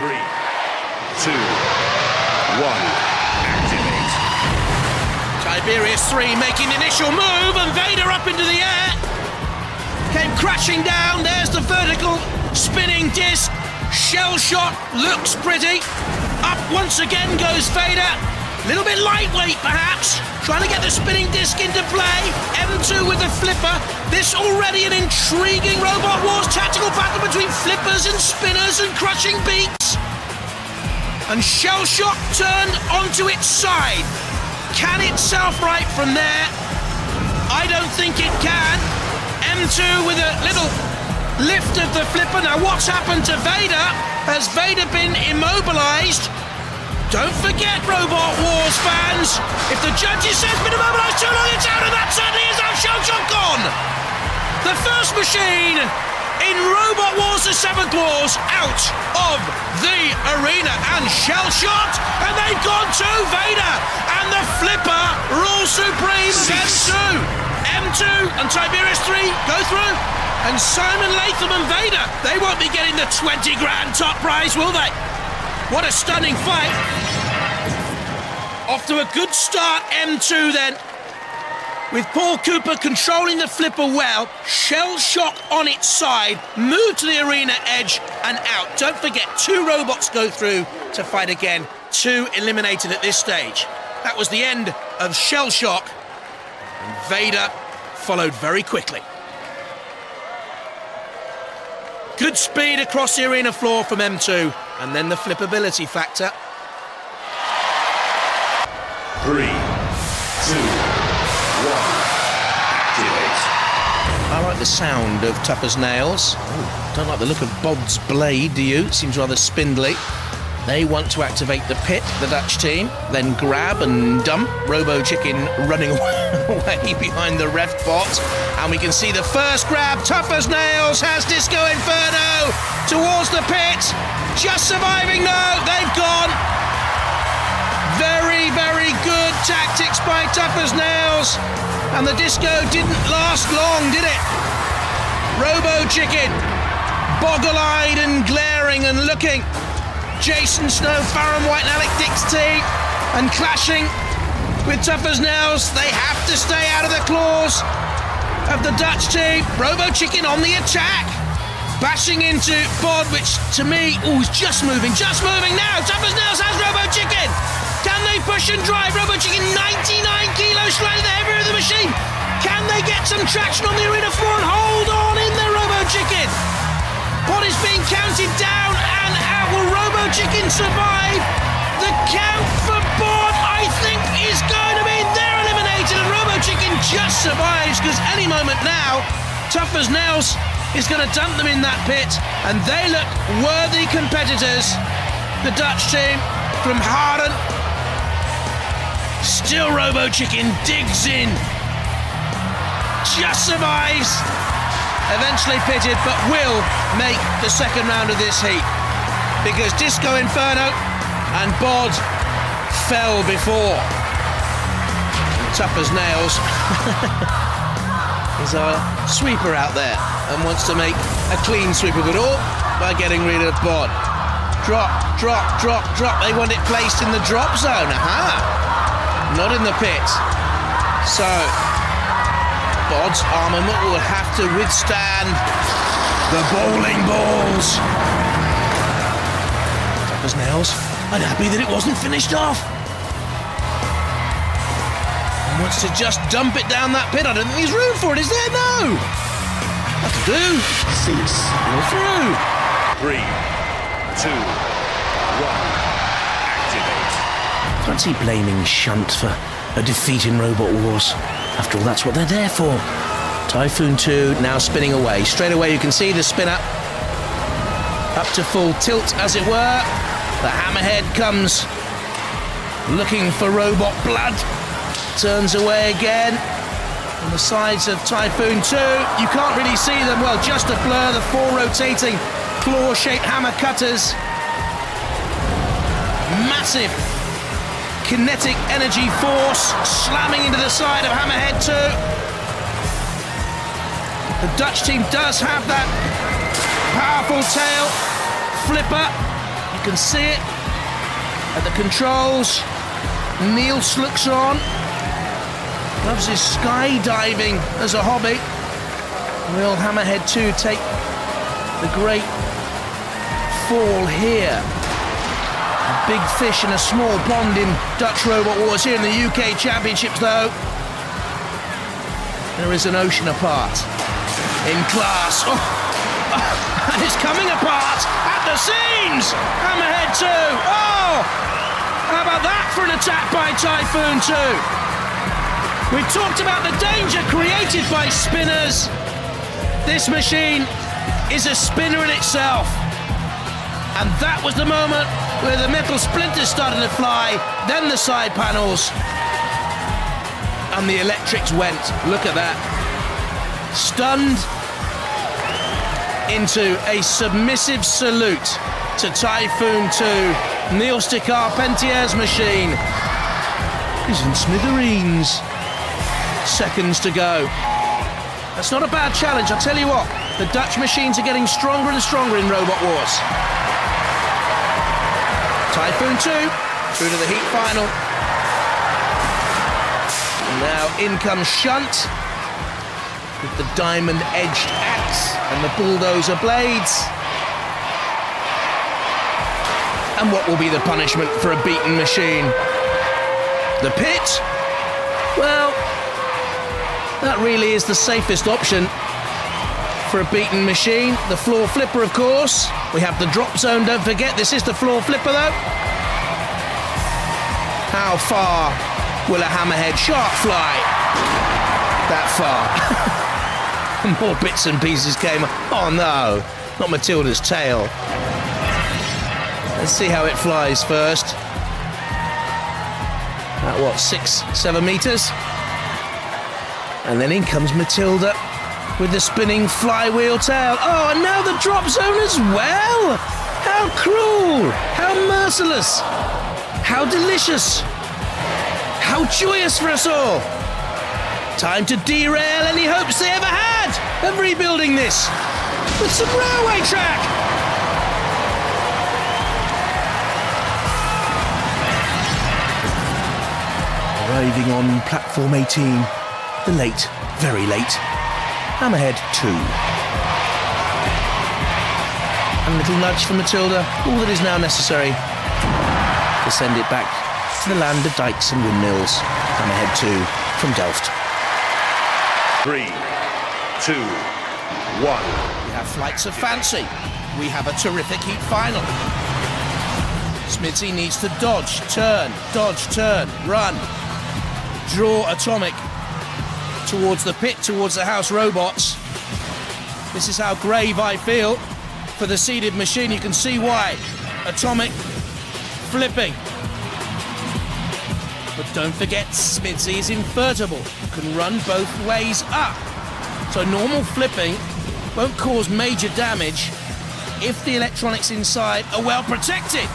3, 2, 1, activate. Tiberius 3 making the initial move, and Vader up into the air. Came crashing down. There's the vertical spinning disc. Shell shot, looks pretty. Up once again goes Vader. A little bit lightweight perhaps. Trying to get the spinning disc into play. M2 with the flipper. This already an intriguing Robot Wars tactical battle between flippers and spinners and crushing beaks. And Shell Shock turned onto its side. Can it self-right from there? I don't think it can. M2 with a little lift of the flipper. Now what's happened to Vader? Has Vader been immobilized? Don't forget, Robot Wars fans, if the judges say it's been immobilized too long, it's out, and that certainly is out. Shell Shock gone. The first machine in Robot Wars the 7th Wars out of the arena, and Shell Shot, and they've gone to Vader, and the flipper rules supreme. M2 and Tiberius 3 go through, and Simon Latham and Vader, they won't be getting the 20 grand top prize, will they? What a stunning fight. Off to a good start, M2 then. With Paul Cooper controlling the flipper well, Shell Shock on its side, moved to the arena edge and out. Don't forget, 2 robots go through to fight again. 2 eliminated at this stage. That was the end of Shell Shock, and Vader followed very quickly. Good speed across the arena floor from M2, and then the flippability factor. 3, 2, 1, activate. I like the sound of Tough as Nails. Don't like the look of Bod's blade, do you? It seems rather spindly. They want to activate the pit, the Dutch team, then grab and dump. Robo Chicken running away behind the ref bot. And we can see the first grab. Tough as Nails has Disco Inferno towards the pit. Just surviving, no, they've gone. Very, very good tactics by Tough as Nails. And the disco didn't last long, did it? Robo Chicken, boggle-eyed and glaring and looking. Jason Snow, Farron White and Alec Dick's team, and clashing with Tough as Nails. They have to stay out of the claws of the Dutch team. Robo Chicken on the attack, bashing into Bod, which to me, is just moving now. Tough as Nails has Robo Chicken. Can they push and drive? Robo Chicken, 99 kilos, slightly the heavier of the machine. Can they get some traction on the arena floor and hold on in there, Robo Chicken? Bod is being counted down and out. Will Robo Chicken survive? The count for Bod, I think, is going to be they're eliminated, and Robo Chicken just survives, because any moment now, Tough as Nails is going to dump them in that pit, and they look worthy competitors. The Dutch team from Harden. Still Robo Chicken digs in. Just survives. Eventually pitted, but will make the second round of this heat, because Disco Inferno and Bod fell before. And Tough as Nails is a sweeper out there and wants to make a clean sweep of it all by getting rid of Bod. Drop, drop, drop, drop. They want it placed in the drop zone. Aha! Not in the pit. So Bod's armament will have to withstand the bowling balls. Tough as Nails, I'm happy that it wasn't finished off. And wants to just dump it down that pit. I don't think there's room for it, is there? No! That'll do. 6. You're through. 3, 2, 1, activate. Fancy blaming Shunt for a defeat in Robot Wars. After all, that's what they're there for. Typhoon 2 now spinning away. Straight away you can see the spinner up to full tilt, as it were. The hammerhead comes looking for robot blood. Turns away again. On the sides of Typhoon 2, you can't really see them. Well, just a blur. The 4 rotating claw-shaped hammer cutters. Massive kinetic energy force slamming into the side of Hammerhead 2. The Dutch team does have that powerful tail flipper. You can see it at the controls. Niels looks on. Loves his skydiving as a hobby. Will Hammerhead 2 take the great fall here? A big fish in a small pond in Dutch Robot Wars. Here in the UK Championships, though, there is an ocean apart in class. And it's coming apart at the seams! Hammerhead 2! Oh! How about that for an attack by Typhoon 2? We've talked about the danger created by spinners. This machine is a spinner in itself. And that was the moment where the metal splinters started to fly, then the side panels, and the electrics went. Look at that. Stunned into a submissive salute to Typhoon 2. Niels de Carpentier's machine is in smithereens. Seconds to go. That's not a bad challenge, I'll tell you what. The Dutch machines are getting stronger and stronger in Robot Wars. Typhoon 2 through to the heat final. And now in comes Shunt with the diamond-edged axe and the bulldozer blades. And what will be the punishment for a beaten machine? The pit? Well, that really is the safest option for a beaten machine. The floor flipper, of course. We have the drop zone, don't forget. This is the floor flipper, though. How far will a Hammerhead shark fly? That far. More bits and pieces came. Oh no, not Matilda's tail. Let's see how it flies first. At what, 6-7 meters? And then in comes Matilda with the spinning flywheel tail. Oh, and now the drop zone as well! How cruel! How merciless! How delicious! How joyous for us all! Time to derail any hopes they ever had of rebuilding this with some railway track! Arriving on platform 18, the late, very late, Hammerhead 2. And a little nudge from Matilda, all that is now necessary to send it back to the land of dikes and windmills. Hammerhead 2 from Delft. 3, 2, 1. We have flights of fancy. We have a terrific heat final. Smithy needs to dodge, turn, run. Draw Atomic towards the pit, towards the house robots. This is how grave I feel for the seeded machine. You can see why. Atomic flipping. But don't forget, Smithy is invertible. You can run both ways up. So normal flipping won't cause major damage if the electronics inside are well protected.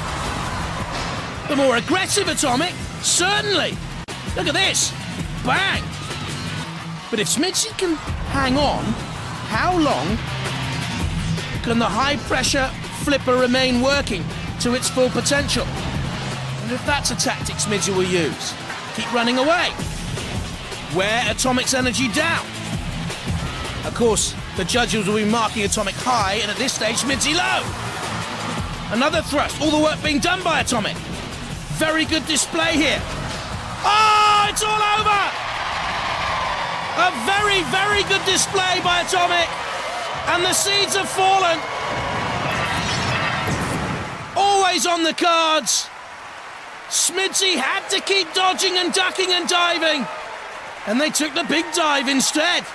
The more aggressive Atomic, certainly. Look at this. Bang. But if Smithy can hang on, how long can the high-pressure flipper remain working to its full potential? And if that's a tactic Smithy will use, keep running away. Wear Atomic's energy down. Of course, the judges will be marking Atomic high, and at this stage, Smithy low. Another thrust, all the work being done by Atomic. Very good display here. Oh, it's all over! A very, very good display by Atomic. And the seeds have fallen. Always on the cards. Smithy had to keep dodging and ducking and diving. And they took the big dive instead.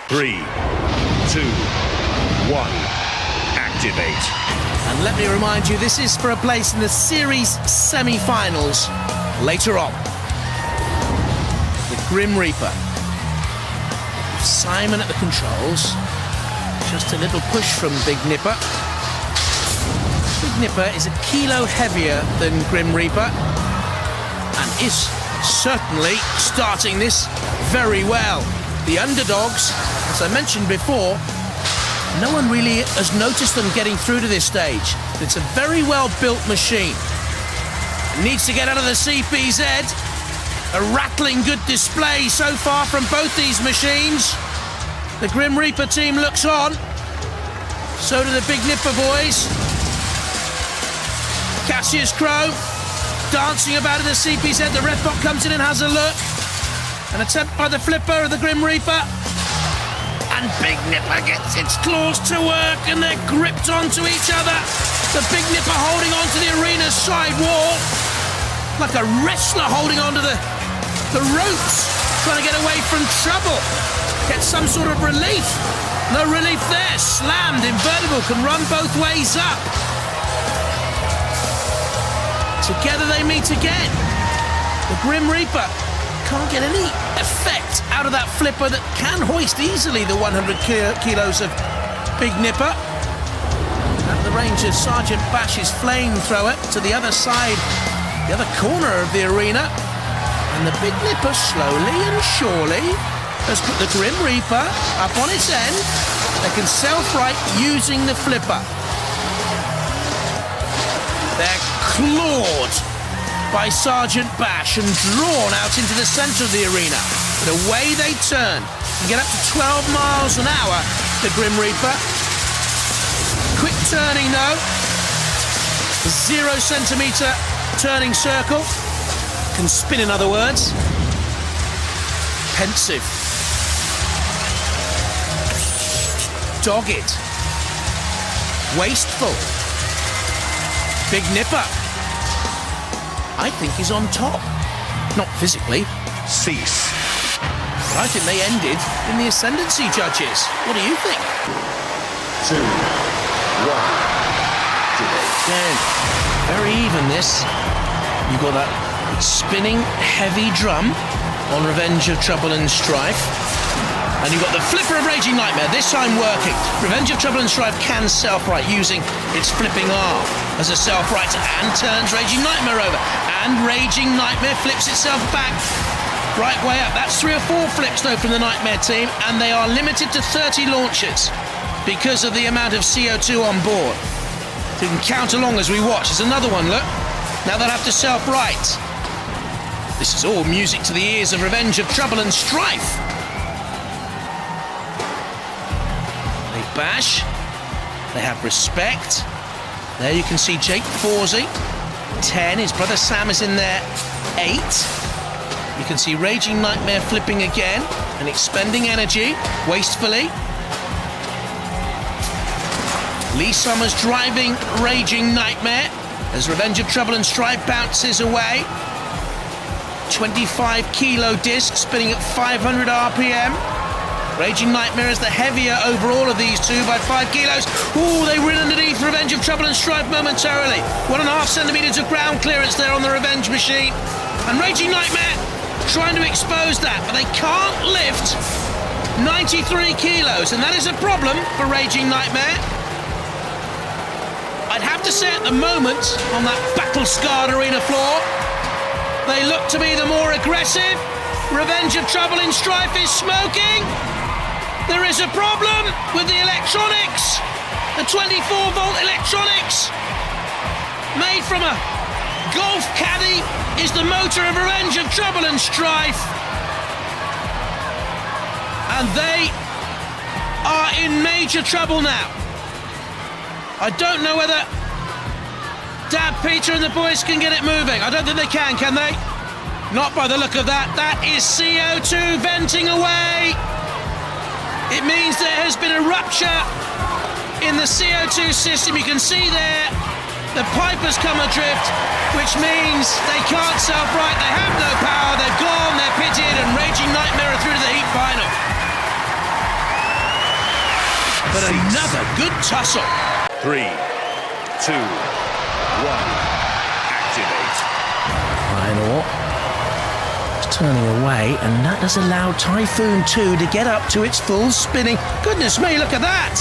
3, 2, 1. Activate. And let me remind you, this is for a place in the series semi-finals later on. The Grim Reaper. Simon at the controls. Just a little push from Big Nipper. Big Nipper is a kilo heavier than Grim Reaper and is certainly starting this very well. The underdogs, as I mentioned before, No one really has noticed them getting through to this stage. It's a very well-built machine. It needs to get out of the CPZ. A rattling good display so far from both these machines. The Grim Reaper team looks on. So do the Big Nipper boys. Cassius Crow dancing about in the CPZ. The ref bot comes in and has a look. An attempt by the flipper of the Grim Reaper. And Big Nipper gets its claws to work and they're gripped onto each other. The Big Nipper holding onto the arena's side wall. Like a wrestler holding onto the ropes, trying to get away from trouble. Get some sort of relief. No relief there. Slammed. Invertible can run both ways up. Together they meet again. The Grim Reaper can't get any effect out of that flipper that can hoist easily the 100 kilos of Big Nipper. At the range of Sergeant Bash's flamethrower to the other side, the other corner of the arena. And the Big Nipper slowly and surely has put the Grim Reaper up on its end. They can self-right using the flipper. They're clawed by Sergeant Bash and drawn out into the centre of the arena. But away they turn and get up to 12 miles an hour, the Grim Reaper. Quick turning though. 0 centimetre turning circle. Can spin, in other words. Pensive. Dogged. Wasteful. Big Nipper, I think, is on top. Not physically. Cease. But I think they ended in the ascendancy, judges. What do you think? 2, 1. Again, very even this. You've got that spinning heavy drum on Revenge of Trouble and Strife. And you've got the flipper of Raging Nightmare, this time working. Revenge of Trouble and Strife can self-right using its flipping arm as a self-right and turns Raging Nightmare over. And Raging Nightmare flips itself back right way up. That's 3 or 4 flips though from the Nightmare team, and they are limited to 30 launches because of the amount of CO2 on board. So you can count along as we watch. There's another one, look. Now they'll have to self-right. This is all music to the ears of Revenge of Trouble and Strife. They bash. They have respect. There you can see Jake Forsey, 10. His brother Sam is in there, 8. You can see Raging Nightmare flipping again and expending energy wastefully. Lee Summers driving Raging Nightmare as Revenge of Trouble and Strife bounces away. 25 kilo disc spinning at 500 RPM. Raging Nightmare is the heavier overall of these two by 5 kilos. Ooh, they were underneath Revenge of Trouble and Strife momentarily. 1.5 centimetres of ground clearance there on the Revenge machine. And Raging Nightmare trying to expose that, but they can't lift 93 kilos, and that is a problem for Raging Nightmare. I'd have to say at the moment, on that battle-scarred arena floor, they look to be the more aggressive. Revenge of Trouble and Strife is smoking. There is a problem with the electronics. The 24-volt electronics made from a golf caddy is the motor of Revenge of Trouble and Strife. And they are in major trouble now. I don't know whether Dad Peter and the boys can get it moving. I don't think they can they? Not by the look of that. That is CO2 venting away. It means there has been a rupture in the CO2 system. You can see there the pipe has come adrift, which means they can't self-right. They have no power. They've gone. They're pitted, and Raging Nightmare are through to the heat final. But another good tussle. 3, 2, 1. Activate. I know what? It's turning away, and that has allowed Typhoon 2 to get up to its full spinning. Goodness me, look at that!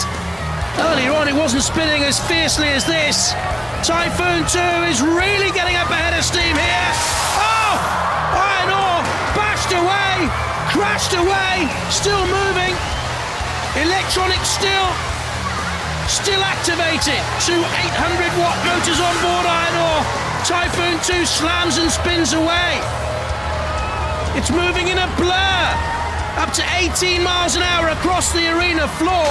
Earlier on, it wasn't spinning as fiercely as this. Typhoon 2 is really getting up ahead of steam here. Oh! Iron ore bashed away, crashed away, still moving. Electronics still still activated. Two 800-watt motors on board Iron Ore. Typhoon 2 slams and spins away. It's moving in a blur. Up to 18 miles an hour across the arena floor.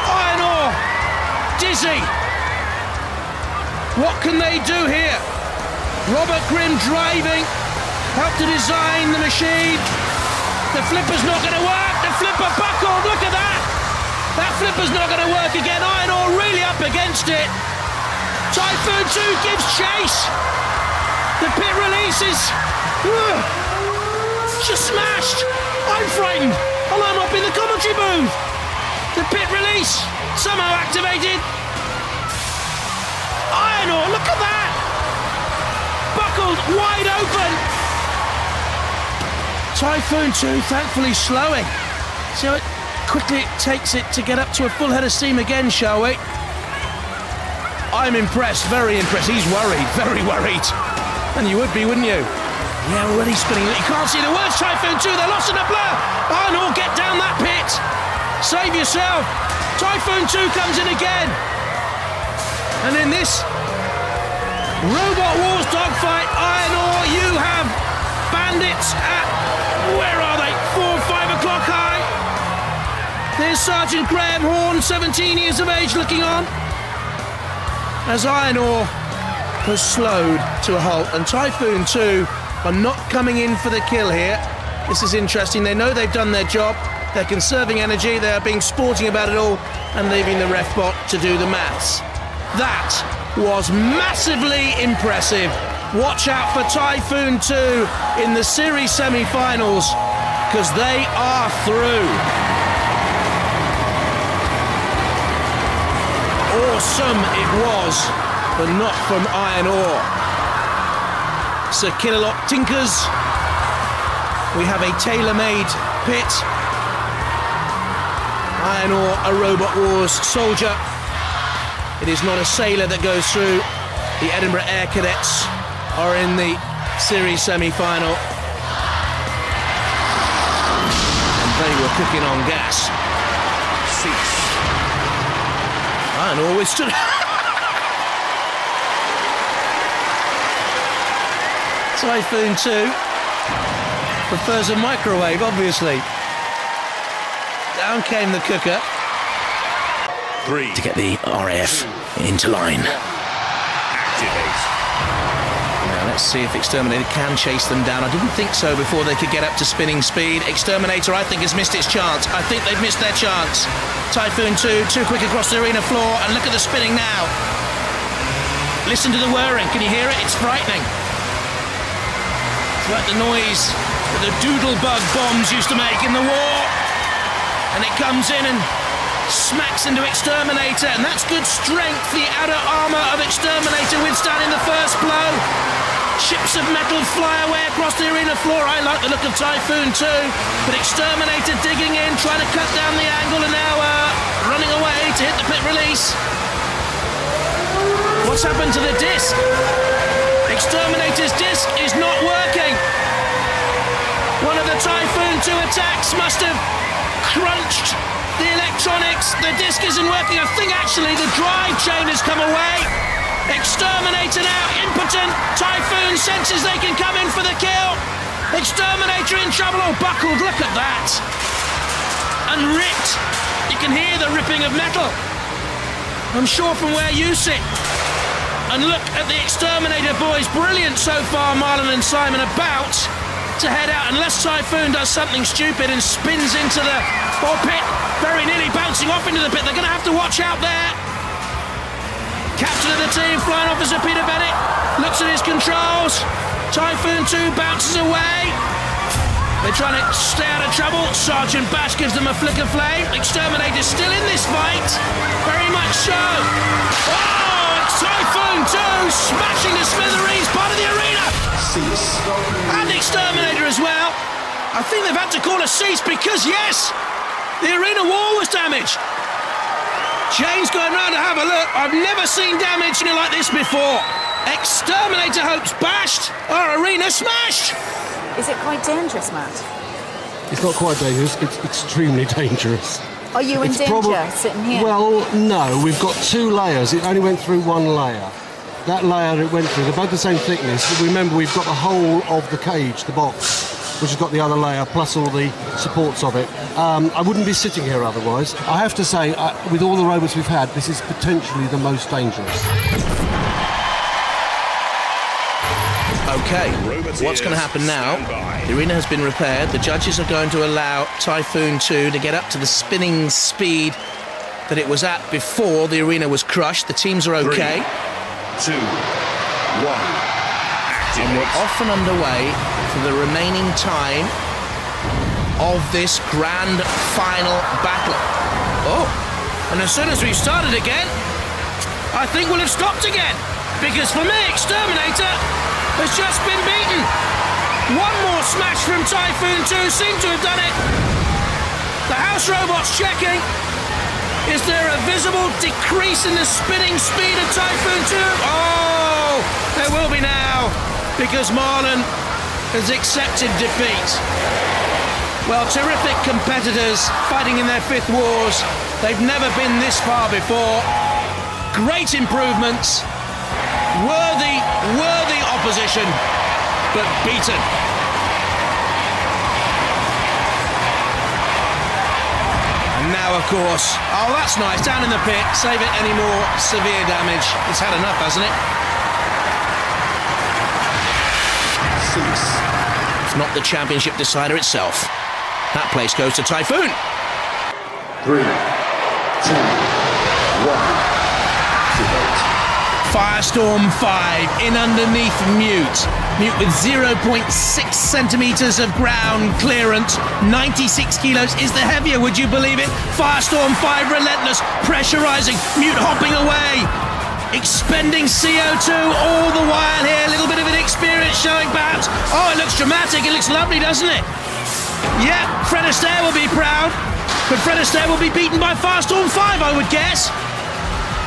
Iron Ore, dizzy. What can they do here? Robert Grimm driving, helped to design the machine. The flipper's not going to work. The flipper buckled. Look at that. That flipper's not going to work again. Iron Ore really up against it. Typhoon 2 gives chase. The pit release is just smashed. I'm frightened. And I'm up in the commentary booth. The pit release somehow activated. Iron Ore, look at that. Buckled wide open. Typhoon 2 thankfully slowing. See how quickly it takes it to get up to a full head of steam again, shall we? I'm impressed, very impressed. He's worried, very worried. And you would be, wouldn't you? Yeah, already spinning. You can't see the words, Typhoon 2, they're lost in a blur. Iron Ore, get down that pit. Save yourself. Typhoon 2 comes in again. And in this Robot Wars dogfight, Iron Ore, you have bandits at, where are they? 4 or 5 o'clock high. There's Sergeant Graham Horn, 17 years of age, looking on. As Iron Ore has slowed to a halt, and Typhoon 2 are not coming in for the kill here. This is interesting. They know they've done their job. They're conserving energy. They are being sporting about it all and leaving the ref bot to do the maths. That was massively impressive. Watch out for Typhoon 2 in the series semi-finals, because they are through. Awesome it was, but not from Iron Ore. Sir Killalot tinkers. We have a tailor-made pit. Iron Ore, a Robot Wars soldier. It is not a sailor that goes through. The Edinburgh Air Cadets are in the series semi-final. And they were cooking on gas. Cease. Iron Ore withstood. Typhoon 2 prefers a microwave, obviously. Down came the cooker. 3 to get the RAF into line. Activate. Now let's see if X-terminator can chase them down. I didn't think so before they could get up to spinning speed. X-terminator, I think, has missed its chance. I think they've missed their chance. Typhoon 2, too quick across the arena floor, and look at the spinning now. Listen to the whirring. Can you hear it? It's frightening. It's like the noise that the doodlebug bombs used to make in the war. And it comes in and smacks into X-terminator, and that's good strength. The outer armour of X-terminator withstanding the first blow. Ships of metal fly away across the arena floor. I like the look of Typhoon 2, but X-terminator digging in, trying to cut down the angle, and now running away to hit the pit release. What's happened to the disc? X-terminator's disc is not working. One of the Typhoon 2 attacks must have crunched the electronics. The disc isn't working. I think actually the drive chain has come away. X-terminator now impotent. Typhoon senses they can come in for the kill. X-terminator in trouble. Oh, buckled, look at that. And ripped. You can hear the ripping of metal. I'm sure from where you sit. And look at the X-terminator boys. Brilliant so far, Marlon and Simon, about to head out, unless Typhoon does something stupid and spins into the pit, very nearly bouncing off into the pit. They're going to have to watch out there. Captain of the team, Flying Officer Peter Bennett, looks at his controls. Typhoon 2 bounces away. They're trying to stay out of trouble. Sergeant Bash gives them a flicker flame. Exterminator's still in this fight. Very much so. Oh, it's Typhoon 2 smashing the smithereens part of the arena. Cease. And Exterminator as well. I think they've had to call a cease because, yes, the arena wall was damaged. Jane's going round to have a look. I've never seen damage like this before. Exterminator hopes bashed. Our arena smashed. Is it quite dangerous, Matt? It's not quite dangerous, it's extremely dangerous. Are you in danger sitting here? Well, no, we've got 2 layers. It only went through 1 layer. That layer it went through, they're both the same thickness, but remember we've got the whole of the cage, the box, which has got the other layer plus all the supports of it. I wouldn't be sitting here otherwise. I have to say, with all the robots we've had, this is potentially the most dangerous. Okay, what's going to happen now? The arena has been repaired. The judges are going to allow Typhoon 2 to get up to the spinning speed that it was at before the arena was crushed. The teams are okay. 3, 2, 1. And we're off and underway for the remaining time of this grand final battle. Oh, and as soon as we've started again, I think we'll have stopped again. Because for me, X-terminator has just been beaten. One more smash from Typhoon 2 seemed to have done it. The house robot's checking. Is there a visible decrease in the spinning speed of Typhoon 2? Oh, there will be now, because Marlon has accepted defeat. Well, terrific competitors fighting in their 5th wars. They've never been this far before. Great improvements. Worthy opposition, but beaten. And now, of course, oh, that's nice, down in the pit, save it any more severe damage. It's had enough, hasn't it? 6. If not the championship decider itself. That place goes to Typhoon. 3, 2, 1. Firestorm 5 in underneath Mute. Mute with 0.6 centimetres of ground clearance. 96 kilos is the heavier, would you believe it? Firestorm 5 relentless, pressurising. Mute hopping away. Expending CO2 all the while here. A little bit of inexperience showing perhaps. Oh, it looks dramatic. It looks lovely, doesn't it? Yeah, Fred Astaire will be proud. But Fred Astaire will be beaten by Firestorm 5, I would guess.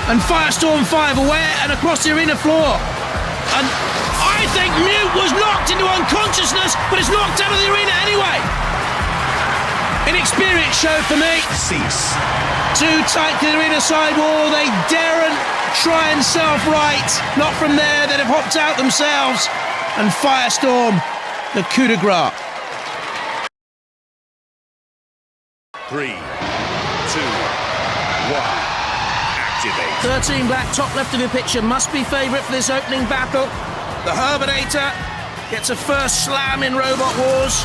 And Firestorm 5 away and across the arena floor. And I think Mute was knocked into unconsciousness, but it's knocked out of the arena anyway. Inexperience show for me. Cease. Too tight to the arena sidewall. They daren't try and self-right. Not from there. They'd have hopped out themselves. And Firestorm, the coup de grace. 3, 2, 1. 13 black, top left of the picture, must be favourite for this opening battle. The Herbinator gets a first slam in Robot Wars.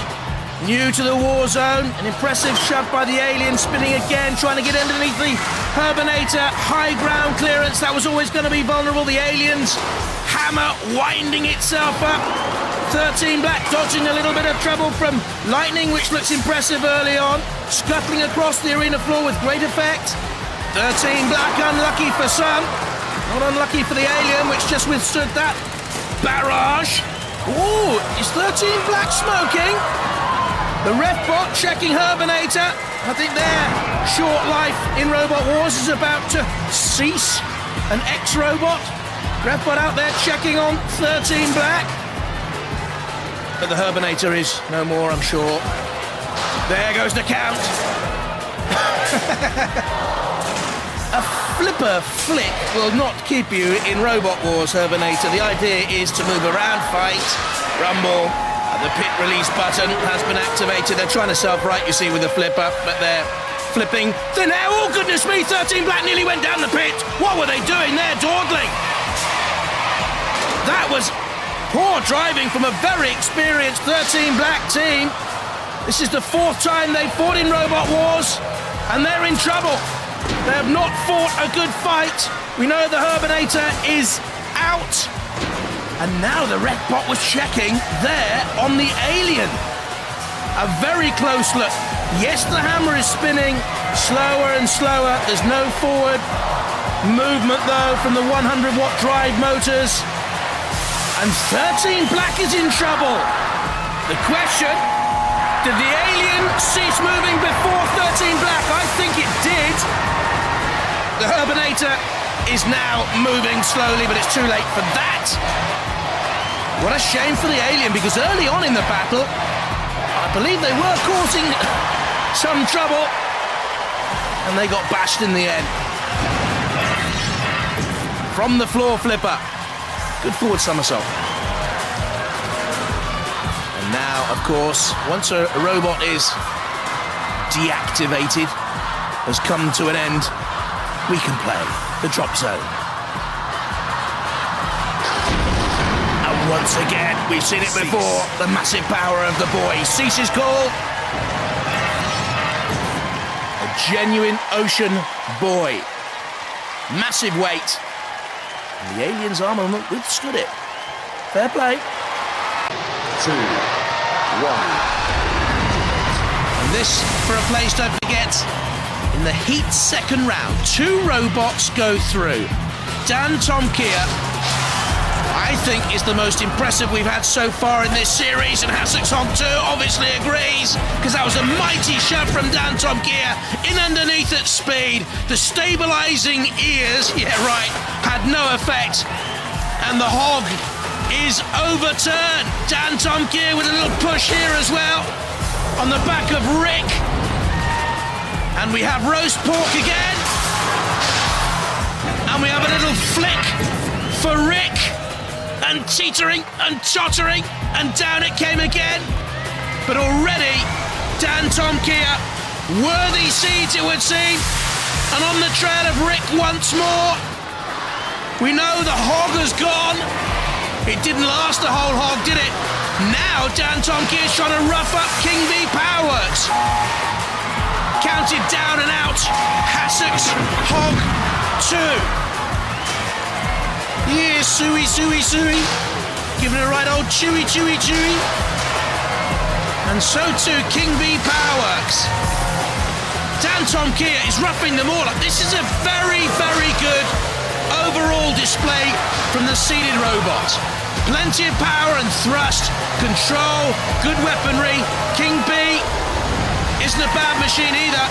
New to the war zone, an impressive shove by the alien, spinning again, trying to get underneath the Herbinator. High ground clearance, that was always going to be vulnerable. The alien's hammer winding itself up. 13 black dodging a little bit of trouble from Lightning, which looks impressive early on. Scuttling across the arena floor with great effect. 13 black, unlucky for some. Not unlucky for the alien, which just withstood that barrage. Ooh, is 13 black smoking? The Refbot checking Herbinator. I think their short life in Robot Wars is about to cease. An X-robot. Refbot out there checking on 13 black. But the Herbinator is no more, I'm sure. There goes the count. A flipper flick will not keep you in Robot Wars, Herbinator. The idea is to move around, fight, rumble. The pit release button has been activated. They're trying to self-right, you see, with the flipper, but they're flipping thin air. Oh, goodness me, 13 black nearly went down the pit. What were they doing there, dawdling? That was poor driving from a very experienced 13 black team. This is the 4th time they've fought in Robot Wars, and they're in trouble. They have not fought a good fight. We know the Herbinator is out. And now the Refbot was checking there on the alien. A very close look. Yes, the hammer is spinning slower and slower. There's no forward movement, though, from the 100-watt drive motors. And 13 black is in trouble. The question, did the alien cease moving before 13 black? I think it did. The Herbinator is now moving slowly, but it's too late for that. What a shame for the alien, because early on in the battle, I believe they were causing some trouble. and they got bashed in the end. From the floor flipper. Good forward somersault. And now, of course, once a robot is deactivated, has come to an end, we can play the drop zone. And once again, we've seen it before, the massive power of the boy. Cease his call. A genuine ocean boy. Massive weight. And the alien's armament withstood it. Fair play. 2, 1. And this for a place, don't forget, in the heat second round, 2 robots go through. Dan Tom Kier, I think, is the most impressive we've had so far in this series, and Hasek's Hog 2 obviously agrees, because that was a mighty shove from Dan Tom Kier in underneath at speed. The stabilising ears, yeah right, had no effect, and the Hog is overturned. Dan Tom Kier with a little push here as well on the back of Rick, and we have roast pork again, and we have a little flick for Rick, and teetering and tottering, and down it came again. But already Dan Tom Kier, worthy seeds it would seem, and on the trail of Rick once more. We know the Hog has gone. It didn't last the whole Hog, did it? Now Dan Tom Kier's trying to rough up King B Powerworks. Counted down and out. Hasek's Hog 2. Yeah, suey, suey, suey. Giving it a right old chewy, chewy, chewy. And so too King B Powerworks. Dan Tom Kier is roughing them all up. This is a very, very good overall display from the seated robot. Plenty of power and thrust, control, good weaponry. King B isn't a bad machine either.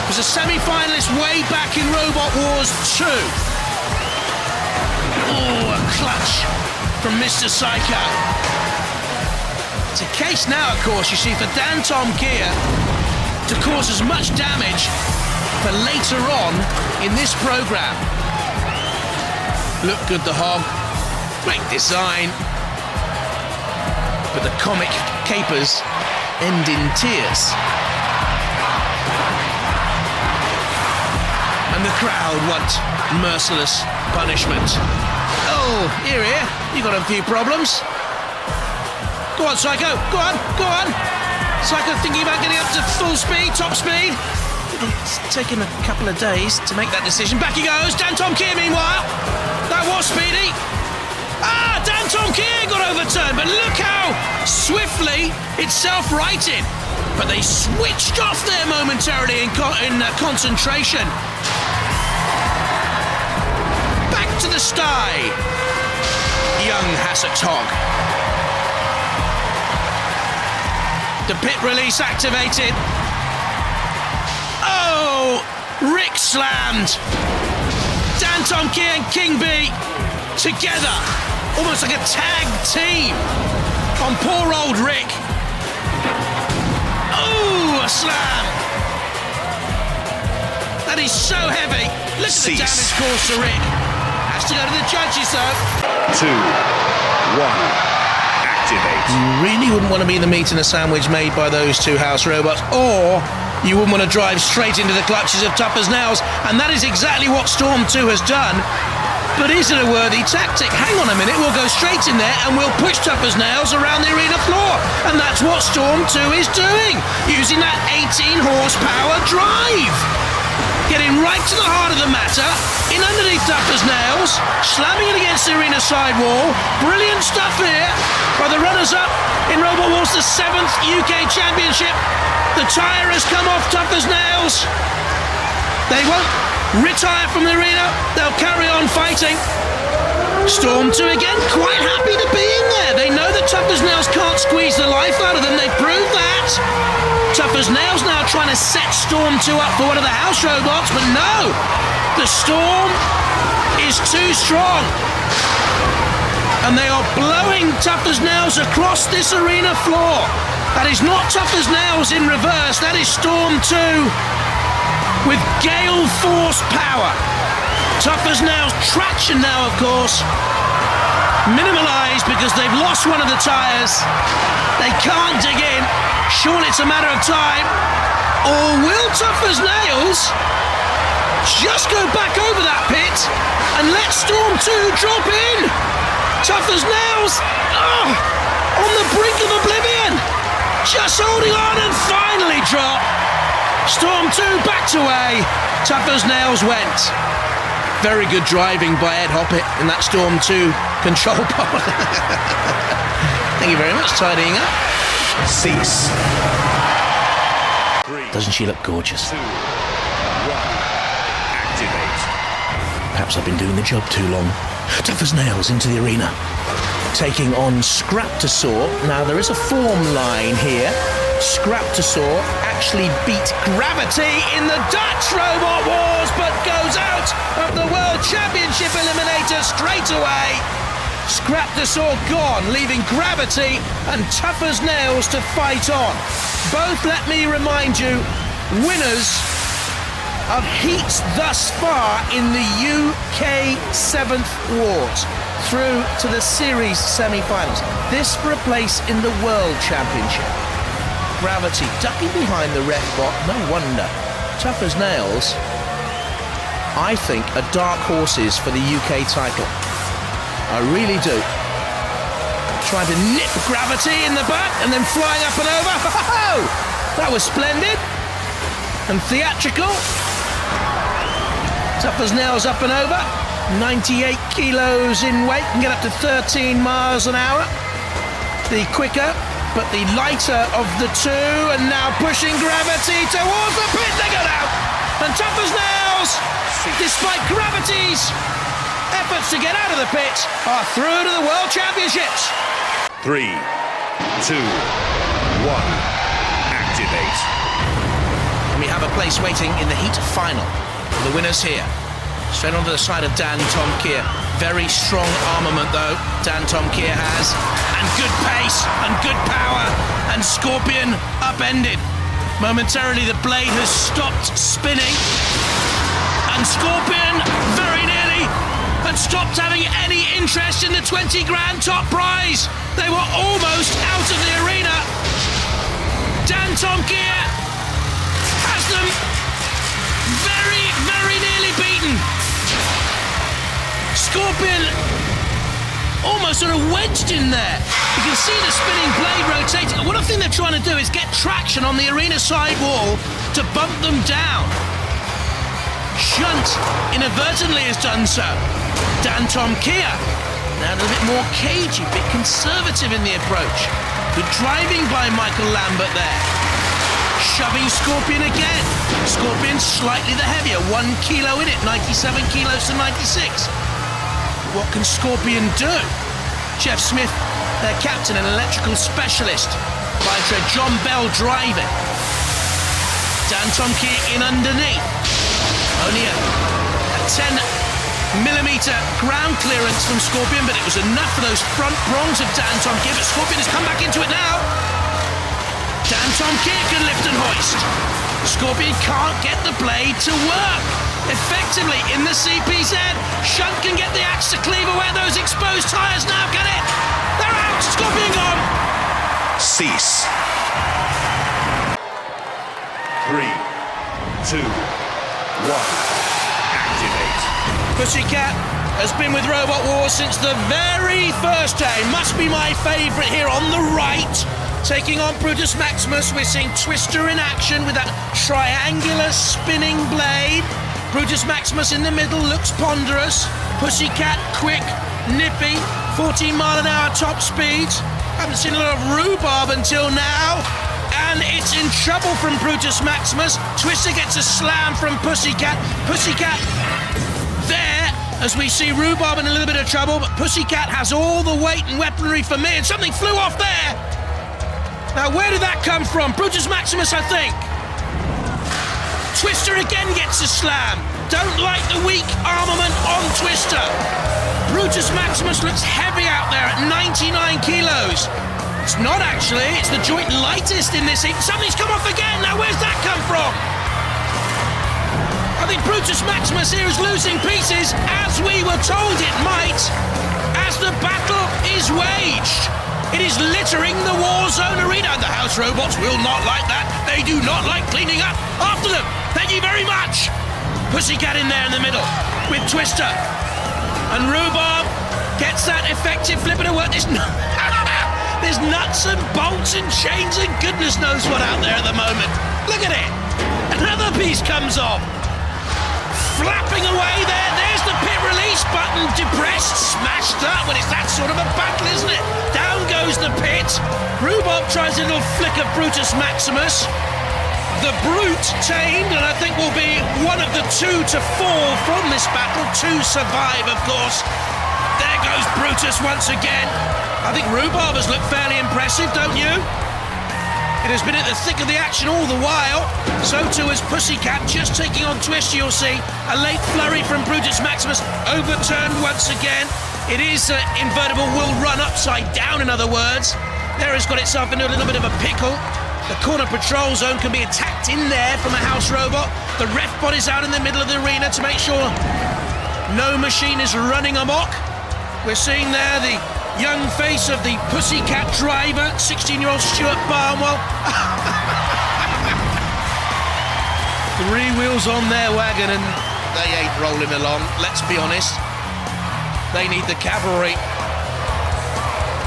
Was a semi-finalist way back in Robot Wars 2. Oh, a clutch from Mr. Psycho. It's a case now, of course, you see, for Dan Tom Kier to cause as much damage for later on in this programme. Look good, the Hog. Great design. But the comic capers end in tears. And the crowd want merciless punishment. Oh, here, you got a few problems. Go on, Psycho, go on, go on. Psycho thinking about getting up to full speed, top speed. It's taken a couple of days to make that decision. Back he goes, Dan Tom Kier meanwhile. That was speedy. Dan Tom Kier got overturned, but look how swiftly it's self-righted. But they switched off there momentarily in concentration. Back to the sty. Young Hasek's Hog. The pit release activated. Oh, Rick slammed. Dan Tom Kier and King B together, almost like a tag team on poor old Rick. Oh, a slam. That is so heavy. Look at the damage caused to Rick. Has to go to the judges though. 2, 1. Activate. You really wouldn't want to be the meat in a sandwich made by those two house robots, or you wouldn't want to drive straight into the clutches of Tough as Nails, and that is exactly what Storm 2 has done. But is it a worthy tactic? Hang on a minute, we'll go straight in there and we'll push Tough as Nails around the arena floor. And that's what Storm 2 is doing, using that 18 horsepower drive. Getting right to the heart of the matter, in underneath Tough as Nails, slamming it against the arena sidewall. Brilliant stuff here by the runners-up in Robot Wars, the 7th UK Championship. The tyre has come off Tough as Nails. They won't retire from the arena, they'll carry on fighting. Storm 2 again, quite happy to be in there. They know that Tough as Nails can't squeeze the life out of them, they proved that. Tough as Nails now trying to set Storm 2 up for one of the house robots, but no, the Storm is too strong. And they are blowing Tough as Nails across this arena floor. That is not Tough as Nails in reverse, that is Storm 2 with gale force power. Tough as nails traction now, of course. Minimalised because they've lost one of the tyres. They can't dig in. Surely it's a matter of time. Or will Tough as Nails just go back over that pit and let Storm 2 drop in? Tough as Nails, on the brink of oblivion. Just holding on and finally drop. Storm 2 backed away. Tough as Nails went. Very good driving by Ed Hoppett in that Storm 2 control pod. Thank you very much, tidying up. Cease. Doesn't she look gorgeous? 2, 1. Activate. Perhaps I've been doing the job too long. Tough as nails into the arena. Taking on Scraptosaur. Now there is a form line here. Scraptosaur actually beat Gravity in the Dutch Robot Wars, but goes out of the World Championship Eliminator straight away. Scraptosaur gone, leaving Gravity and Tough as Nails to fight on. Both, let me remind you, winners of heats thus far in the UK 7th Wars through to the series semi-finals. This for a place in the World Championship. Gravity ducking behind the ref bot, no wonder. Tough as Nails, I think, are dark horses for the UK title. I really do. Trying to nip Gravity in the butt and then flying up and over. Ho-ho-ho! That was splendid and theatrical. Tough as Nails up and over. 98 kilos in weight, can get up to 13 miles an hour. The quicker but the lighter of the two, and now pushing Gravity towards the pit. They go down, and Tough as Nails, despite Gravity's efforts to get out of the pit, are through to the World Championships. 3, 2, 1. Activate. And we have a place waiting in the heat final. The winners here. Straight onto the side of Dan Tom Keir. Very strong armament though, Dan Tom Keir has. And good pace and good power. And Scorpion upended. Momentarily the blade has stopped spinning. And Scorpion very nearly had stopped having any interest in the 20 grand top prize. They were almost out of the arena. Dan Tom Keir has them very, very nearly beaten. Scorpion almost sort of wedged in there. You can see the spinning blade rotating. What I think they're trying to do is get traction on the arena side wall to bump them down. Shunt inadvertently has done so. Dan Tom Keir, now a little bit more cagey, a bit conservative in the approach. Good driving by Michael Lambert there. Shoving Scorpion again. Scorpion slightly the heavier, 1 kilo in it, 97 kilos to 96. What can Scorpion do? Jeff Smith, their captain and electrical specialist. By John Bell driving. Dan Tom Keir in underneath. Only a 10mm ground clearance from Scorpion, but it was enough for those front prongs of Dan Tom Keir. But Scorpion has come back into it now. Dan Tom Keir can lift and hoist. Scorpion can't get the blade to work effectively in the CPZ. Shunt can get the axe to cleave away those exposed tyres now, can it? They're out! Scorpion gone! Cease. 3, 2, 1. Activate. Pussycat has been with Robot Wars since the very first day. Must be my favourite here on the right. Taking on Brutus Maximus, we're seeing Twister in action with that triangular spinning blade. Brutus Maximus in the middle looks ponderous. Pussycat quick, nippy, 14 mile an hour top speeds. Haven't seen a lot of rhubarb until now. And it's in trouble from Brutus Maximus. Twister gets a slam from Pussycat. Pussycat there, as we see Rhubarb in a little bit of trouble, but Pussycat has all the weight and weaponry for me, and something flew off there. Now, where did that come from? Brutus Maximus, I think. Twister again gets a slam. Don't like the weak armament on Twister. Brutus Maximus looks heavy out there at 99 kilos. It's not actually, it's the joint lightest in this heat. Something's come off again. Now, where's that come from? think Brutus Maximus here is losing pieces, as we were told it might, as the battle is waged. It is littering the war zone arena. The house robots will not like that. They do not like cleaning up after them. Thank you very much. Pussycat in there in the middle with Twister. And Rhubarb gets that effective flipper to work. There's nuts and bolts and chains and goodness knows what out there at the moment. Look at it. Another piece comes off. Flapping away there. There's the pit release button. Depressed, smashed up. Well, it's that sort of a battle, isn't it? Down goes the pit. Rhubarb tries a little flick of Brutus Maximus. The Brute tamed, and I think will be one of the two to fall from this battle. To survive, of course. There goes Brutus once again. I think Rhubarb has looked fairly impressive, don't you? It has been at the thick of the action all the while. So too is Pussycat, just taking on Twist, you'll see. A late flurry from Brutus Maximus, overturned once again. It is invertible, will run upside down, in other words. There has got itself into a little bit of a pickle. The corner patrol zone can be attacked in there from a house robot. The ref bot is out in the middle of the arena to make sure no machine is running amok. We're seeing there the young face of the Pussycat driver, 16-year-old Stuart Barnwell. 3 wheels on their wagon and they ain't rolling along, let's be honest. They need the cavalry.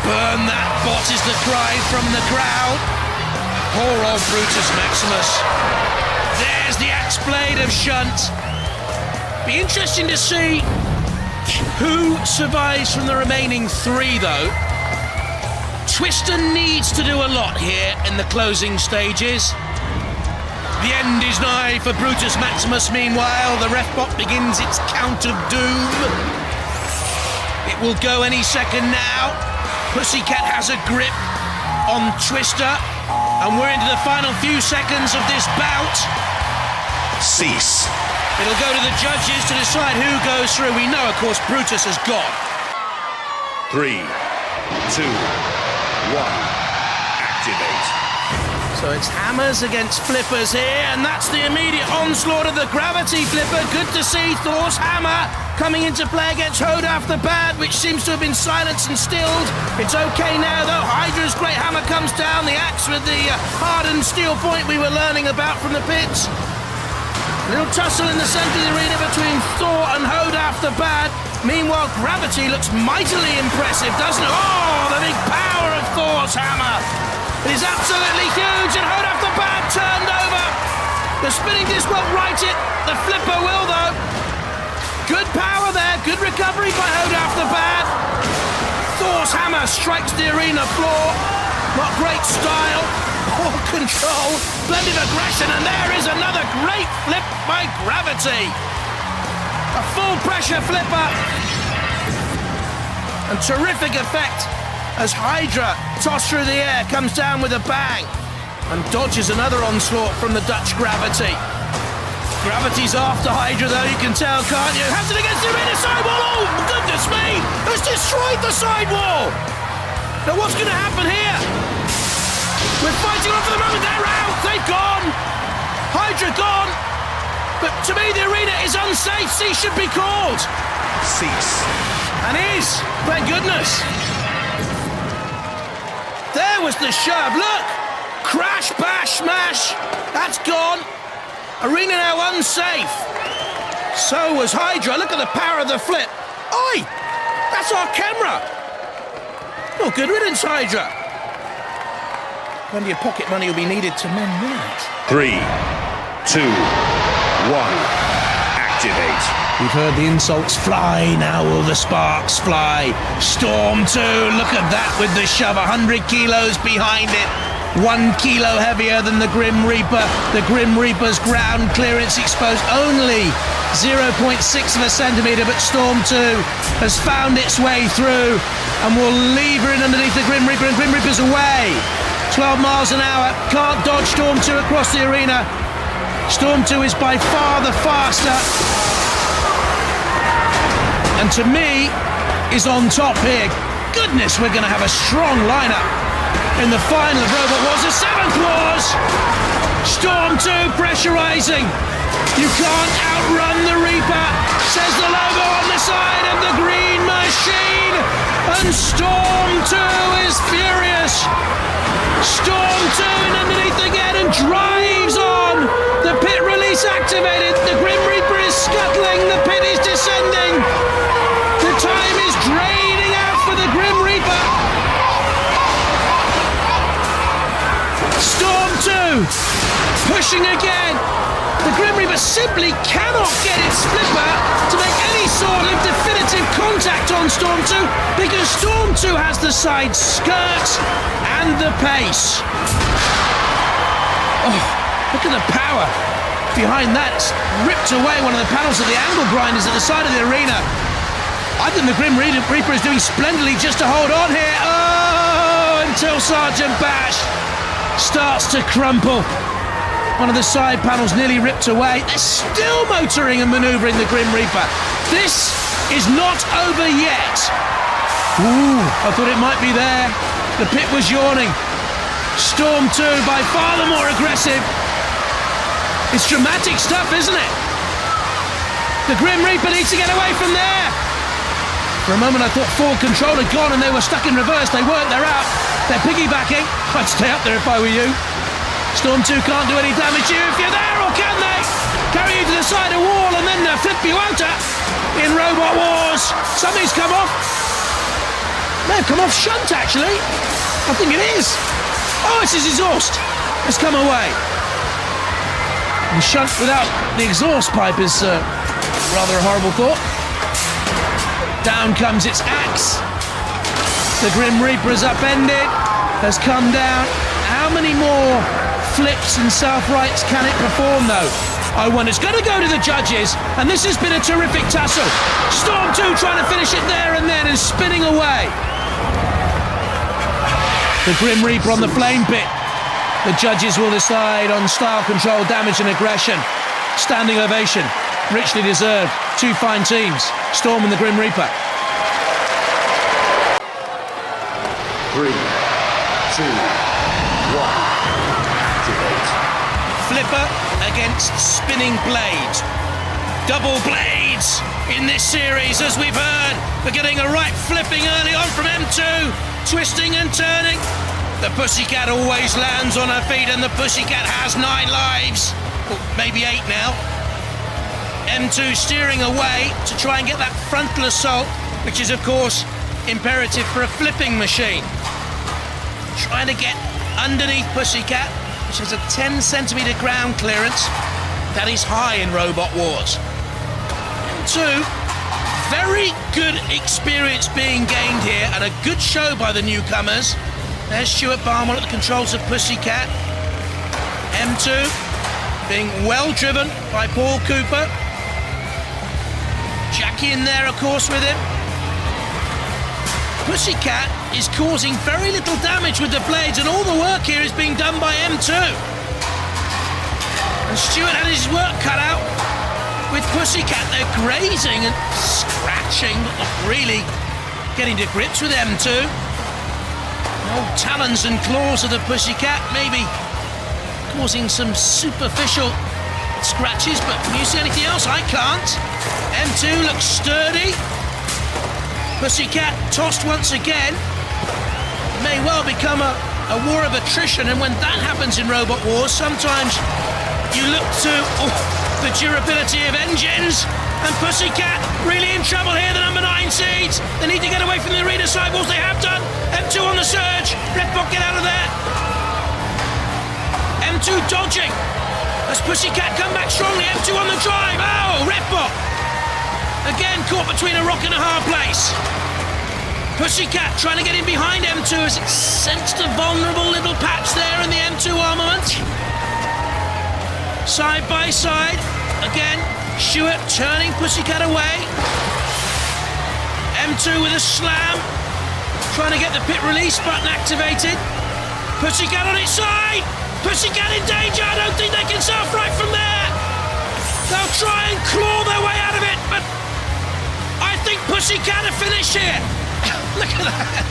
Burn that bot is the cry from the crowd. Poor old Brutus Maximus. There's the axe blade of Shunt. Be interesting to see who survives from the remaining 3, though. Twister needs to do a lot here in the closing stages. The end is nigh for Brutus Maximus. Meanwhile, the ref bot begins its count of doom. It will go any second now. Pussycat has a grip on Twister, and we're into the final few seconds of this bout. Cease. It'll go to the judges to decide who goes through. We know, of course, Brutus has gone. 3, 2, 1. Activate. So it's hammers against flippers here, and that's the immediate onslaught of the gravity flipper. Good to see Thor's hammer coming into play against Hodaf the Bad, which seems to have been silenced and stilled. It's okay now, though. Hydra's great hammer comes down. The axe with the hardened steel point we were learning about from the pits. A little tussle in the centre of the arena between Thor and Hodaf the Bad. Meanwhile, gravity looks mightily impressive, doesn't it? Oh, the big power of Thor's hammer. It is absolutely huge, and Hodaf the Bad turned over. The spinning disc won't right it. The flipper will, though. Good power there. Good recovery by Hodaf the Bad. Thor's hammer strikes the arena floor. Not great style. Poor control. Splendid aggression, and there is another great flip by Gravity. A full pressure flipper. And terrific effect as Hydra, tossed through the air, comes down with a bang and dodges another onslaught from the Dutch Gravity. Gravity's after Hydra, though, you can tell, can't you? Has it against the arena sidewall. Oh, goodness me! Has destroyed the sidewall. Now, what's going to happen here? We're fighting on for the moment. They're out. They've gone. Hydra gone. But to me, the arena is unsafe. Cease should be called. Cease. And is. Thank goodness. There was the shove. Look. Crash, bash, smash. That's gone. Arena now unsafe. So was Hydra. Look at the power of the flip. Oi! That's our camera. Oh, good riddance, Hydra. Plenty of pocket money will be needed to mend that. 3, 2, 1. Activate. We've heard the insults fly, now will the sparks fly. Storm 2, look at that with the shove, 100 kilos behind it. 1 kilo heavier than the Grim Reaper. The Grim Reaper's ground clearance exposed only 0.6 of a centimetre, but Storm 2 has found its way through and will leave her in underneath the Grim Reaper, and Grim Reaper's away. 12 miles an hour, can't dodge Storm 2 across the arena. Storm 2 is by far the faster, and to me is on top here. Goodness, we're going to have a strong lineup in the final of Robot Wars. The 7th Wars Storm 2 pressurising. You can't outrun the Reaper, says the logo on the side of the green machine. And Storm 2 is furious. Storm 2 in underneath again and drives on. The pit release activated. The Grim Reaper is scuttling. The pit is descending. The time is draining out for the Grim Reaper. Storm 2 pushing again. The Grim Reaper simply cannot get its flipper to make any sort of definitive contact on Storm 2 because Storm 2 has the side skirts and the pace. Oh, look at the power behind that. It's ripped away one of the panels of the angle grinders at the side of the arena. I think the Grim Reaper is doing splendidly just to hold on here. Oh, until Sergeant Bash starts to crumple. One of the side panels nearly ripped away. They're still motoring and manoeuvring the Grim Reaper. This is not over yet. Ooh, I thought it might be there. The pit was yawning. Storm 2 by far the more aggressive. It's dramatic stuff, isn't it? The Grim Reaper needs to get away from there. For a moment I thought forward control had gone and they were stuck in reverse. They weren't, they're out. They're piggybacking. I'd stay up there if I were you. Storm 2 can't do any damage to you if you're there, or can they? Carry you to the side of the wall and then flip you out in Robot Wars. Something's come off. May have come off shunt, actually. I think it is. Oh, it's his exhaust. It's come away. And shunt without the exhaust pipe is rather a horrible thought. Down comes its axe. The Grim Reaper is upended, has come down. How many more flips and self-rights can it perform, though? I wonder. It's going to go to the judges, and this has been a terrific tussle. Storm 2 trying to finish it there and then and spinning away. The Grim Reaper on the flame pit. The judges will decide on style control, damage and aggression. Standing ovation. Richly deserved. Two fine teams. Storm and the Grim Reaper. 3, 2, 1. Flipper against spinning blades. Double blades in this series, as we've heard. We're getting a right flipping early on from M2, twisting and turning. The Pussycat always lands on her feet, and the Pussycat has 9 lives. Well, maybe 8 now. M2 steering away to try and get that frontal assault, which is, of course, imperative for a flipping machine. Trying to get underneath Pussycat, which has a 10 centimetre ground clearance. That is high in Robot Wars. M2, very good experience being gained here, and a good show by the newcomers. There's Stuart Barnwell at the controls of Pussycat. M2 being well driven by Paul Cooper. Jackie in there, of course, with him. Pussycat is causing very little damage with the blades, and all the work here is being done by M2. And Stuart had his work cut out with Pussycat. They're grazing and scratching, but not really getting to grips with M2. The old talons and claws of the Pussycat maybe causing some superficial scratches, but can you see anything else? I can't. M2 looks sturdy. Pussycat tossed once again. It may well become a war of attrition, and when that happens in Robot Wars, sometimes you look to the durability of engines, and Pussycat really in trouble here, the number 9 seeds. They need to get away from the arena sidewalls. They have done. M2 on the surge. Redbot, get out of there. M2 dodging. As Pussycat come back strongly. M2 on the drive. Oh, Redbot. Again caught between a rock and a hard place. Pussycat trying to get in behind M2 as it sensed a vulnerable little patch there in the M2 armament. Side by side. Again, Stuart turning Pussycat away. M2 with a slam. Trying to get the pit release button activated. Pussycat on its side. Pussycat in danger. I don't think they can self-right from there. They'll try and claw their way out of it, but I think Pussycat have finished here. Look at that.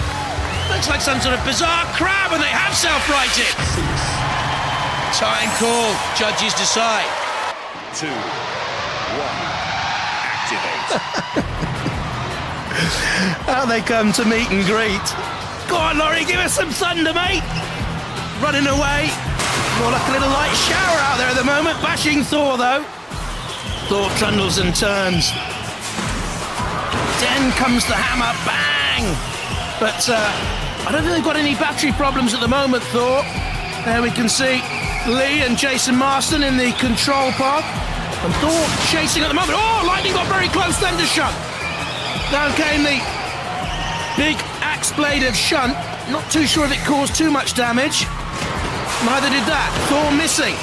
Looks like some sort of bizarre crab, and they have self-righted. Time call. Judges decide. 2, 1. Activate. How they come to meet and greet. Go on, Laurie, give us some thunder, mate. Running away. More like a little light shower out there at the moment. Bashing Thor, though. Thor trundles and turns. Then comes the hammer. Bang! But I don't think they've got any battery problems at the moment, Thor. There we can see Lee and Jason Marston in the control pod. And Thor chasing at the moment. Oh, Lightning got very close then to Shunt. Down came the big axe blade of Shunt. Not too sure if it caused too much damage. Neither did that. Thor missing.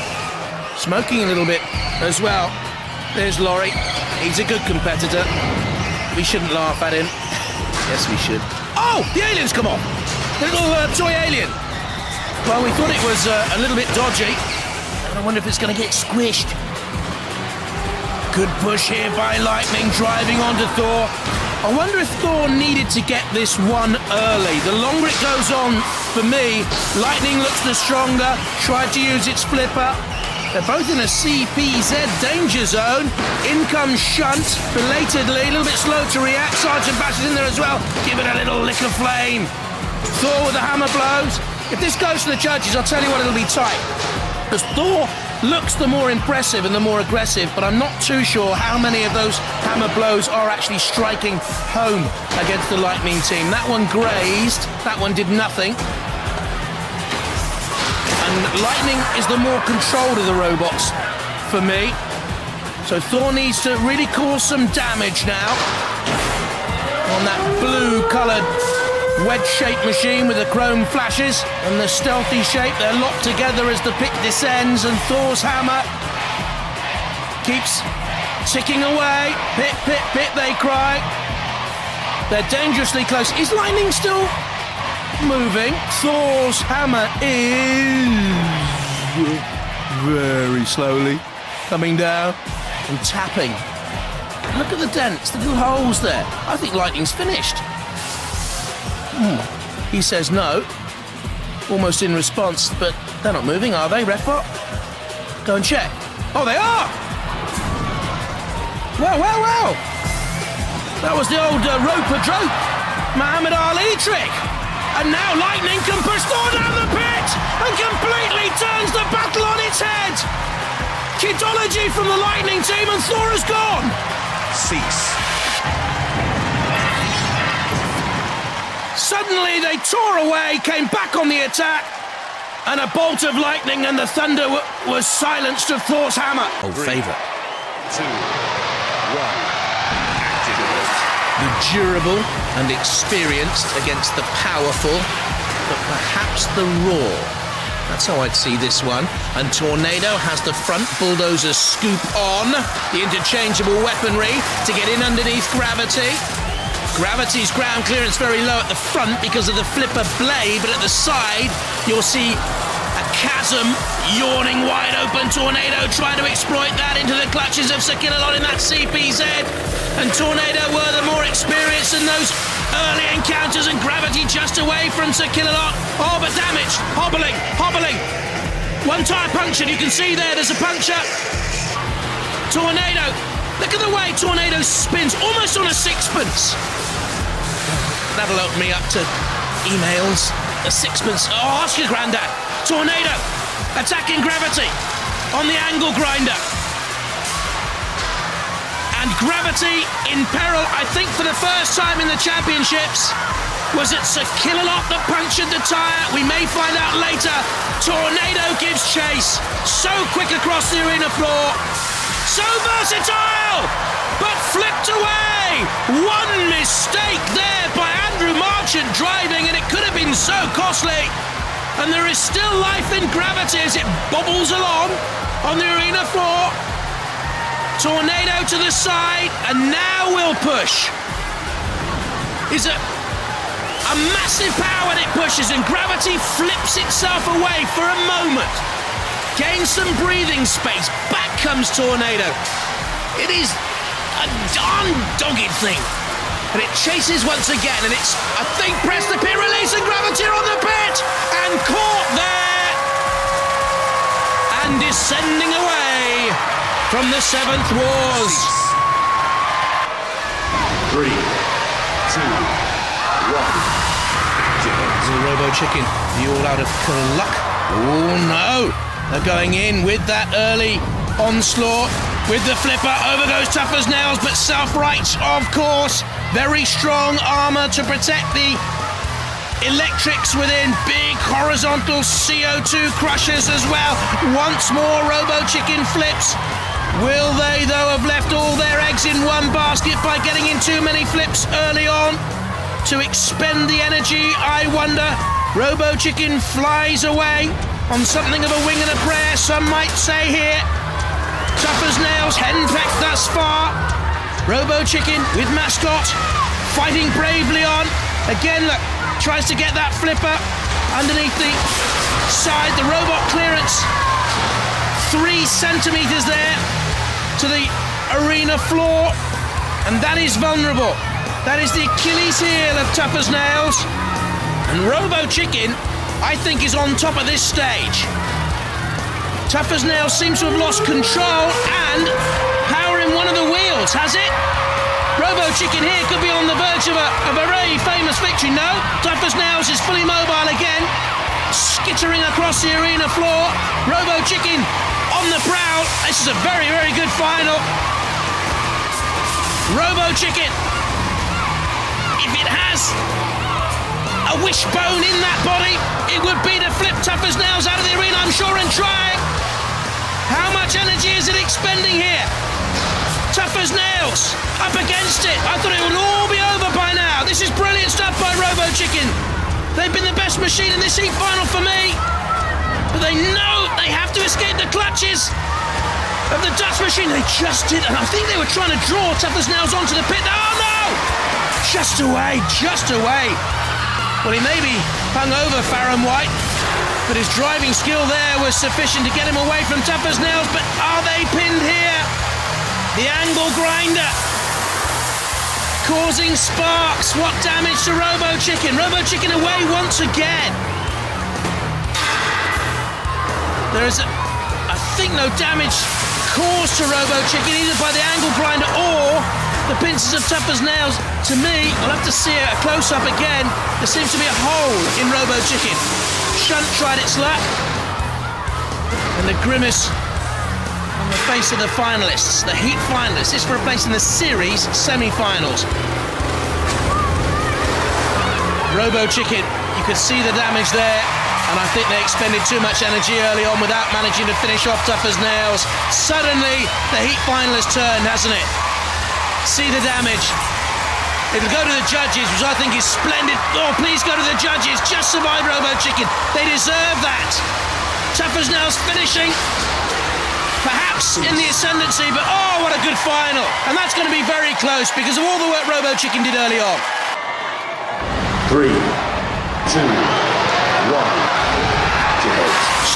Smoking a little bit as well. There's Laurie. He's a good competitor. We shouldn't laugh at him. Yes, we should. Oh, the alien's come on. The little toy alien. Well, we thought it was a little bit dodgy. And I wonder if it's going to get squished. Good push here by Lightning, driving onto Thor. I wonder if Thor needed to get this one early. The longer it goes on, for me, Lightning looks the stronger, tried to use its flipper. They're both in a CPZ danger zone. In comes Shunt, belatedly, a little bit slow to react. Sergeant Bash is in there as well. Give it a little lick of flame. Thor with the hammer blows. If this goes to the judges, I'll tell you what, it'll be tight. Because Thor looks the more impressive and the more aggressive, but I'm not too sure how many of those hammer blows are actually striking home against the Lightning team. That one grazed, that one did nothing. And Lightning is the more controlled of the robots for me. So Thor needs to really cause some damage now on that blue-coloured wedge-shaped machine with the chrome flashes and the stealthy shape. They're locked together as the pit descends, and Thor's hammer keeps ticking away. Pit, pit, pit, they cry. They're dangerously close. Is Lightning still moving? Thor's hammer is very slowly coming down and tapping. Look at the dents, the little holes there. I think Lightning's finished. He says no, almost in response, but they're not moving, are they, Refbot? Go and check. Oh, they are! Well. That was the old rope-a-drope Muhammad Ali trick. And now Lightning can push Thor down the pit and completely turns the battle on its head. Kidology from the Lightning team, and Thor is gone. Cease. Suddenly they tore away, came back on the attack, and a bolt of lightning and the thunder was silenced to Thor's hammer. Old favourite. 2, 1. Activate. The durable and experienced against the powerful, but perhaps the raw. That's how I'd see this one. And Tornado has the front bulldozer scoop on. The interchangeable weaponry to get in underneath Gravity. Gravity's ground clearance very low at the front because of the flipper blade, but at the side you'll see a chasm yawning wide open. Tornado trying to exploit that into the clutches of Sir Killalot in that CPZ. And Tornado were the more experienced in those early encounters, and Gravity just away from Sir Killalot. Oh, but damaged. Hobbling. One tyre punctured. You can see there's a puncture. Tornado. Look at the way Tornado spins, almost on a sixpence. That'll open me up to emails. A sixpence. Oh, ask your granddad. Tornado attacking Gravity on the angle grinder. And Gravity in peril, I think for the first time in the championships. Was it Sir Killalot that punctured the tyre? We may find out later. Tornado gives chase. So quick across the arena floor. So versatile, but flipped away. One mistake there by Andrew Marchant driving, and it could have been so costly. And there is still life in Gravity as it bobbles along on the arena floor. Tornado to the side, and now will push. Is it a massive power that it pushes, and Gravity flips itself away for a moment. Gains some breathing space. Back comes Tornado. It is a darn dogged thing. And it chases once again, and it's, I think, press the pit release, and Gravity on the pit, and caught there. and descending away from the 7th Wars. 3, 2, 1. The Robo Chicken, the all out of luck. Oh no! They're going in with that early onslaught. With the flipper, over goes Tough as Nails, but self-rights, of course. Very strong armour to protect the electrics within. Big horizontal CO2 crushers as well. Once more, Robo Chicken flips. Will they, though, have left all their eggs in one basket by getting in too many flips early on to expend the energy? I wonder. Robo Chicken flies away on something of a wing and a prayer, some might say here. Tough as Nails, henpecked thus far. Robo Chicken with Mascot fighting bravely on. Again, look, tries to get that flipper underneath the side. The robot clearance 3 centimetres there to the arena floor, and that is vulnerable. That is the Achilles heel of Tough as Nails. And Robo Chicken, I think, is on top of this stage. Tough as Nails seems to have lost control and power in one of the wheels, has it? Robo Chicken here could be on the verge of a very famous victory. No, Tough as Nails is fully mobile again, skittering across the arena floor. Robo Chicken on the prowl. This is a very, very good final. Robo Chicken, if it has a wishbone in that body, it would be to flip Tough as Nails out of the arena, I'm sure, and try. How much energy is it expending here? Tough as Nails up against it. I thought it would all be over by now. This is brilliant stuff by Robo Chicken. They've been the best machine in this heat final for me, but they know they have to escape the clutches of the Dutch machine. They just did, and I think they were trying to draw Tough as Nails onto the pit. Oh no! Just away, just away. Well, he may be hung over, Farron White, but his driving skill there was sufficient to get him away from Tough as Nails. But are they pinned here? The angle grinder causing sparks. What damage to Robo Chicken? Robo Chicken away once again. There is, I think, no damage caused to Robo Chicken either by the angle grinder or the pincers of Tough as Nails. To me, I'll have to see a close-up again. There seems to be a hole in Robo Chicken. Shunt tried its luck. And the grimace on the face of the finalists, the heat finalists. This for a place in the series semi-finals. Robo Chicken, you could see the damage there, and I think they expended too much energy early on without managing to finish off Tough as Nails. Suddenly, the heat finalists turned, hasn't it? See the damage. It'll go to the judges, which I think is splendid. Oh, please go to the judges. Just survive Robo Chicken. They deserve that. Tough as Nails finishing, perhaps in the ascendancy, but oh, what a good final. And that's going to be very close because of all the work Robo Chicken did early on. 3, 2, 1.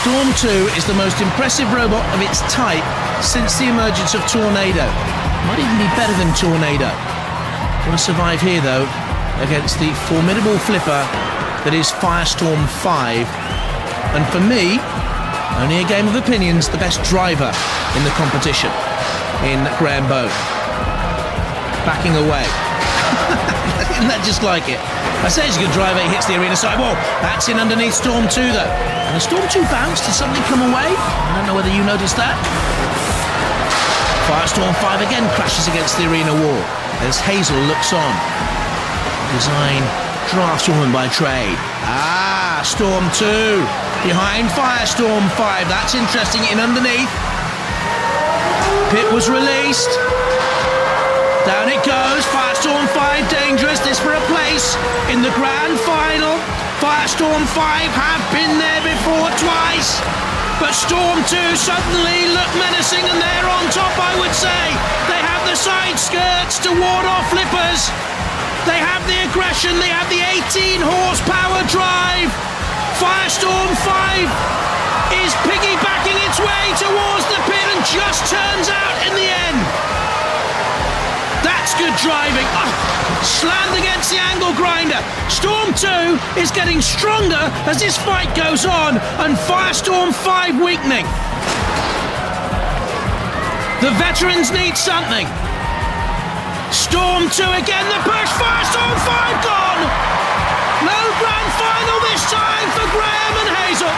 Storm 2 is the most impressive robot of its type since the emergence of Tornado. Might even be better than Tornado. Want to survive here, though, against the formidable flipper that is Firestorm 5. And for me, only a game of opinions, the best driver in the competition in Graham Bone. Backing away. Isn't that just like it? I say he's a good driver, he hits the arena sidewall. That's in underneath Storm 2, though. And the Storm 2 bounce, did something come away? I don't know whether you noticed that. Firestorm 5 again crashes against the arena wall as Hazel looks on. Design draftswoman by trade. Storm 2 behind Firestorm 5. That's interesting. In underneath. Pit was released. Down it goes. Firestorm 5 dangerous. This for a place in the grand final. Firestorm 5 have been there before twice. But Storm 2 suddenly look menacing, and they're on top, I would say. They have the side skirts to ward off flippers. They have the aggression, they have the 18 horsepower drive. Firestorm 5 is piggybacking its way towards the pit and just turns out in the end. That's good driving. Slammed against the angle grinder. Storm 2 is getting stronger as this fight goes on, and Firestorm 5 weakening. The veterans need something. Storm 2 again, the push first, Storm 5 gone. No grand final this time for Graham and Hazel.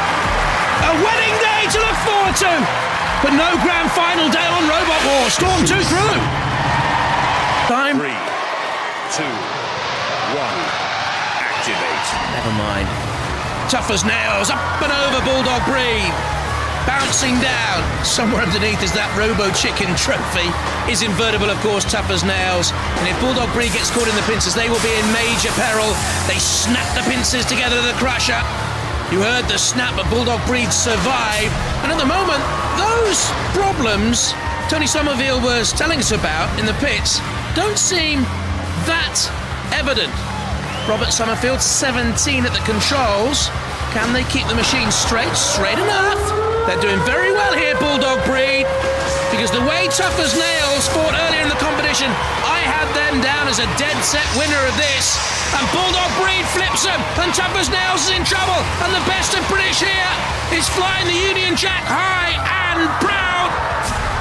A wedding day to look forward to, but no grand final day on Robot Wars. Storm 2 through. Time. 3, 2, 1. Activate. Never mind. Tough as nails, up and over Bulldog Breed. Bouncing down. Somewhere underneath is that Robo Chicken trophy. Is invertible, of course, tough as nails. And if Bulldog Breed gets caught in the pincers, they will be in major peril. They snap the pincers together to the crusher. You heard the snap, but Bulldog Breed survived. And at the moment, those problems Tony Somerville was telling us about in the pits don't seem that evident. Robert Summerfield, 17 at the controls. Can they keep the machine straight? Straight enough. They're doing very well here, Bulldog Breed, because the way Tough as Nails fought earlier in the competition, I had them down as a dead-set winner of this. And Bulldog Breed flips them, and Tough as Nails is in trouble. And the best of British here is flying the Union Jack high and proud.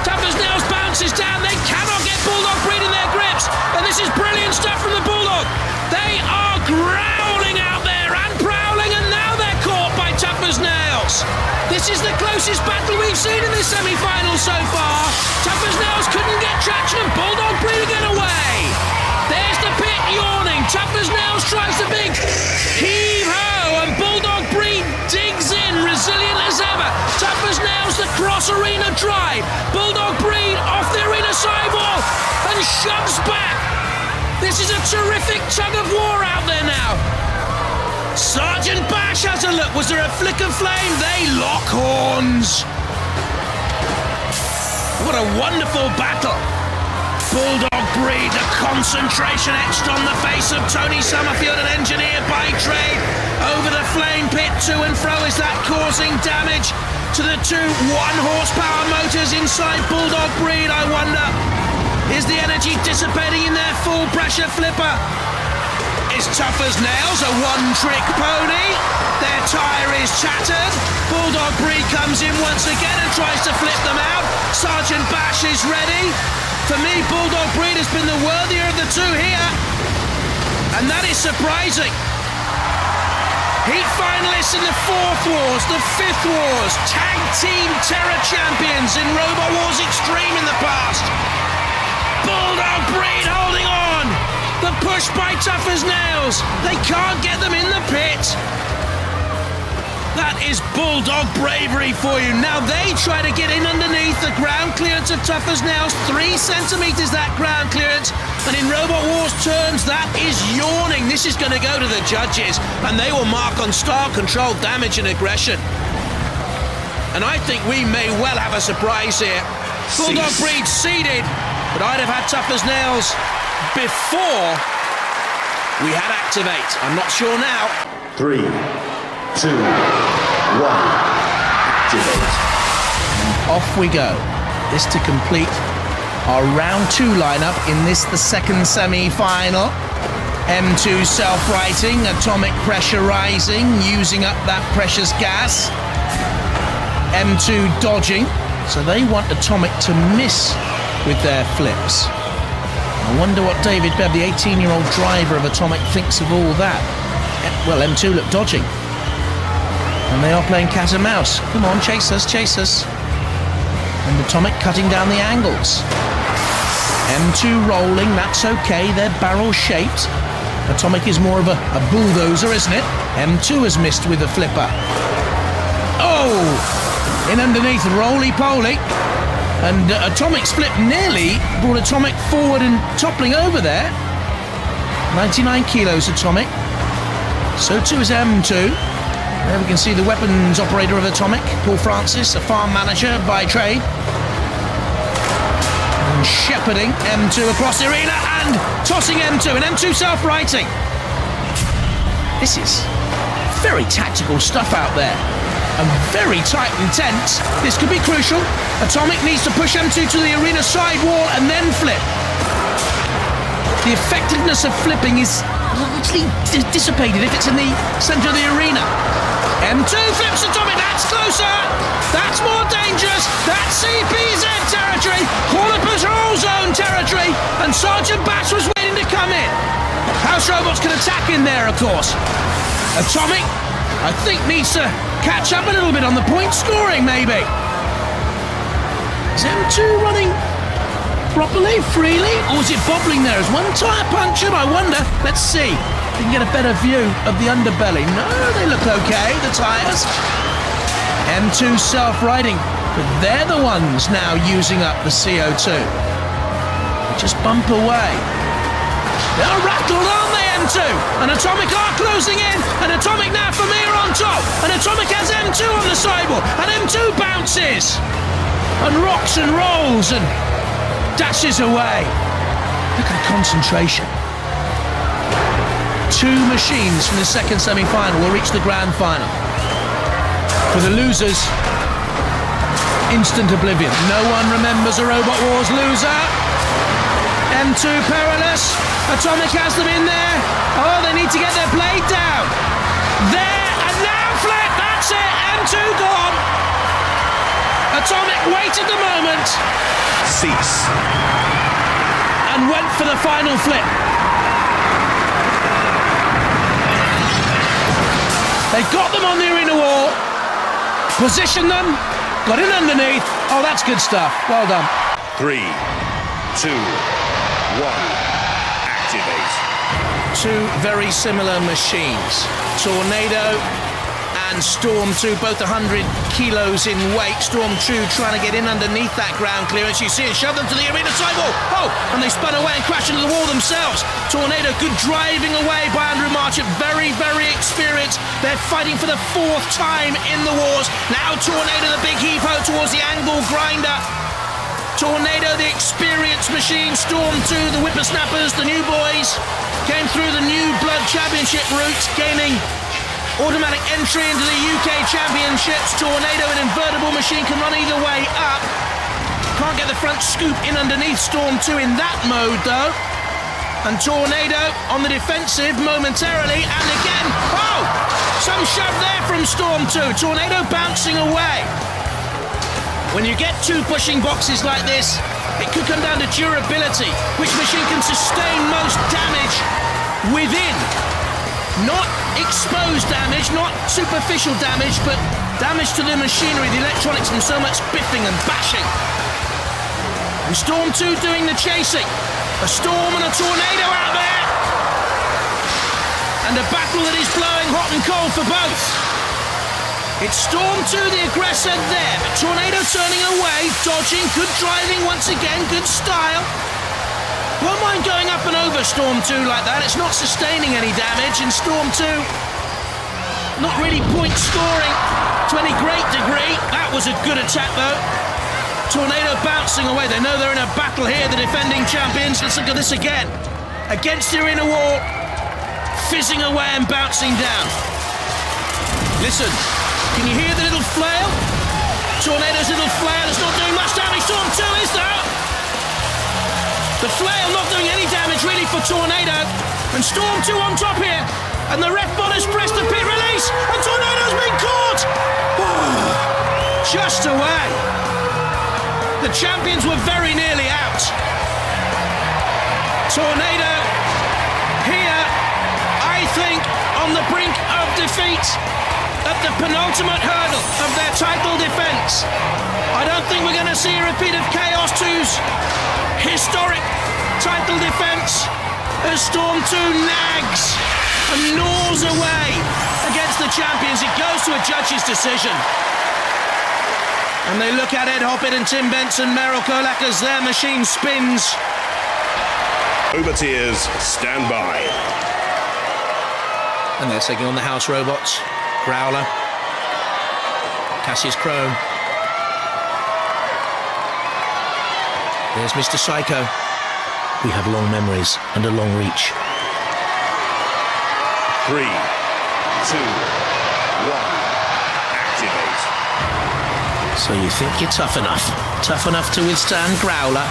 Tough as Nails bounces down. They cannot get Bulldog Breed in their grips. And this is brilliant stuff from the Bulldog. They are growling out there and prowling, and now they're caught by Tough as Nails. This is the closest battle we've seen in this semi-final so far. Tough as Nails couldn't get traction, and Bulldog Breed get away. There's the pit yawning. Tough as Nails tries the big heave-ho, and Bulldog Breed digs in, resilient as ever. Tough as Nails, the cross-arena drive. Bulldog Breed off the arena sidewall and shoves back. This is a terrific tug of war out there now. Sergeant Bash has a look. Was there a flick of flame? They lock horns. What a wonderful battle. Bulldog Breed, the concentration etched on the face of Tony Summerfield, an engineer by trade. Over the flame pit, to and fro. Is that causing damage to the two 1-horsepower motors inside Bulldog Breed, I wonder? Is the energy dissipating in their full pressure flipper? Is Tough as Nails a one-trick pony? Their tyre is tattered. Bulldog Breed comes in once again and tries to flip them out. Sergeant Bash is ready. For me, Bulldog Breed has been the worthier of the two here. And that is surprising. Heat finalists in the 4th Wars, the 5th Wars, Tag Team Terror Champions in Robot Wars Extreme in the past. Bulldog Breed holding on. The push by Tough as Nails. They can't get them in the pit. That is Bulldog bravery for you. Now they try to get in underneath the ground clearance of Tough as Nails. 3 centimetres that ground clearance. And in Robot Wars terms, that is yawning. This is going to go to the judges, and they will mark on star control damage and aggression. And I think we may well have a surprise here. Bulldog Breed seeded, but I'd have had Tough as Nails before we had Activate. I'm not sure now. 3, 2, 1. Activate. Off we go. This to complete our round 2 lineup in this, the second semi-final. M2 self-righting, atomic pressure rising, using up that precious gas. M2 dodging, so they want Atomic to miss with their flips. I wonder what David Bebb, the 18-year-old driver of Atomic, thinks of all that. Well, M2 look dodging. And they are playing cat and mouse. Come on, chase us, chase us. And Atomic cutting down the angles. M2 rolling, that's okay, they're barrel-shaped. Atomic is more of a bulldozer, isn't it? M2 has missed with the flipper. Oh! In underneath, roly-poly. And Atomic's flip nearly brought Atomic forward and toppling over there. 99 kilos Atomic. So too is M2. There we can see the weapons operator of Atomic, Paul Francis, a farm manager by trade. And shepherding M2 across the arena and tossing M2. And M2 self-righting. This is very tactical stuff out there. And very tight and tense. This could be crucial. Atomic needs to push M2 to the arena side wall and then flip. The effectiveness of flipping is actually dissipated if it's in the centre of the arena. M2 flips Atomic, that's closer. That's more dangerous. That's CPZ territory. Corner Patrol Zone territory. And Sergeant Bash was waiting to come in. House Robots can attack in there, of course. Atomic, I think, needs to catch up a little bit on the point scoring, maybe. Is M2 running properly, freely, or is it bobbling there? Is one tyre punctured? I wonder. Let's see. We can get a better view of the underbelly. No, they look okay, the tyres. M2 self-riding, but they're the ones now using up the CO2. They just bump away. They're rattled, aren't they, M2? And Atomic are closing in, and Atomic now from here on top. And Atomic has M2 on the sidewall, and M2 bounces and rocks and rolls and dashes away. Look at the concentration. Two machines from the second semi-final will reach the grand final. For the losers, instant oblivion. No one remembers a Robot Wars loser. M2 perilous. Atomic has them in there. Oh, they need to get their blade down. There, and now flip. That's it. M2 gone. Atomic waited the moment. Cease. And went for the final flip. They got them on the arena wall, positioned them, got in underneath. Oh, that's good stuff. Well done. 3, 2, 1. Activate. Two very similar machines. Tornado and Storm 2, both 100 kilos in weight. Storm 2 trying to get in underneath that ground clearance. You see it, shove them to the arena sidewall. Oh, and they spun away and crashed into the wall themselves. Tornado, good driving away by Andrew Marchant. Very, very experienced. They're fighting for the fourth time in the wars. Now Tornado, the big heave-ho towards the angle grinder. Tornado, the experienced machine. Storm 2, the whippersnappers, the new boys, came through the new Blood Championship route, gaining automatic entry into the UK Championships. Tornado, an invertible machine, can run either way up. Can't get the front scoop in underneath Storm 2 in that mode, though. And Tornado on the defensive momentarily, and again, oh! Some shove there from Storm 2. Tornado bouncing away. When you get two pushing boxes like this, it could come down to durability. Which machine can sustain most damage within? Not exposed damage, not superficial damage, but damage to the machinery, the electronics, from so much biffing and bashing. And Storm 2 doing the chasing. A Storm and a Tornado out there. And a battle that is blowing hot and cold for both. It's Storm 2, the aggressor there, but Tornado turning away, dodging, good driving once again, good style. Won't mind going up and over Storm 2 like that. It's not sustaining any damage, and Storm 2 not really point scoring to any great degree. That was a good attack though. Tornado bouncing away. They know they're in a battle here, the defending champions. Let's look at this again. Against the arena wall, fizzing away and bouncing down. Listen, can you hear the little flail? Tornado's little flail is not doing much damage. Storm 2 is though. The flail not doing any damage really for Tornado. And Storm 2 on top here. And the ref bot has pressed the pit release. And Tornado's been caught. Oh, just away. The champions were very nearly out. Tornado here, I think, on the brink of defeat at the penultimate hurdle of their title defence. I don't think we're going to see a repeat of Chaos 2's historic title defence as Storm 2 nags and gnaws away against the champions. It goes to a judge's decision. And they look at Ed Hoppett and Tim Benson, Merrill Kolak as their machine spins. Overtears, stand by. And they're taking on the House Robots. Growler. Cassius Chrome. There's Mr. Psycho. We have long memories and a long reach. 3, 2, 1. Activate. So you think you're tough enough? Tough enough to withstand Growler?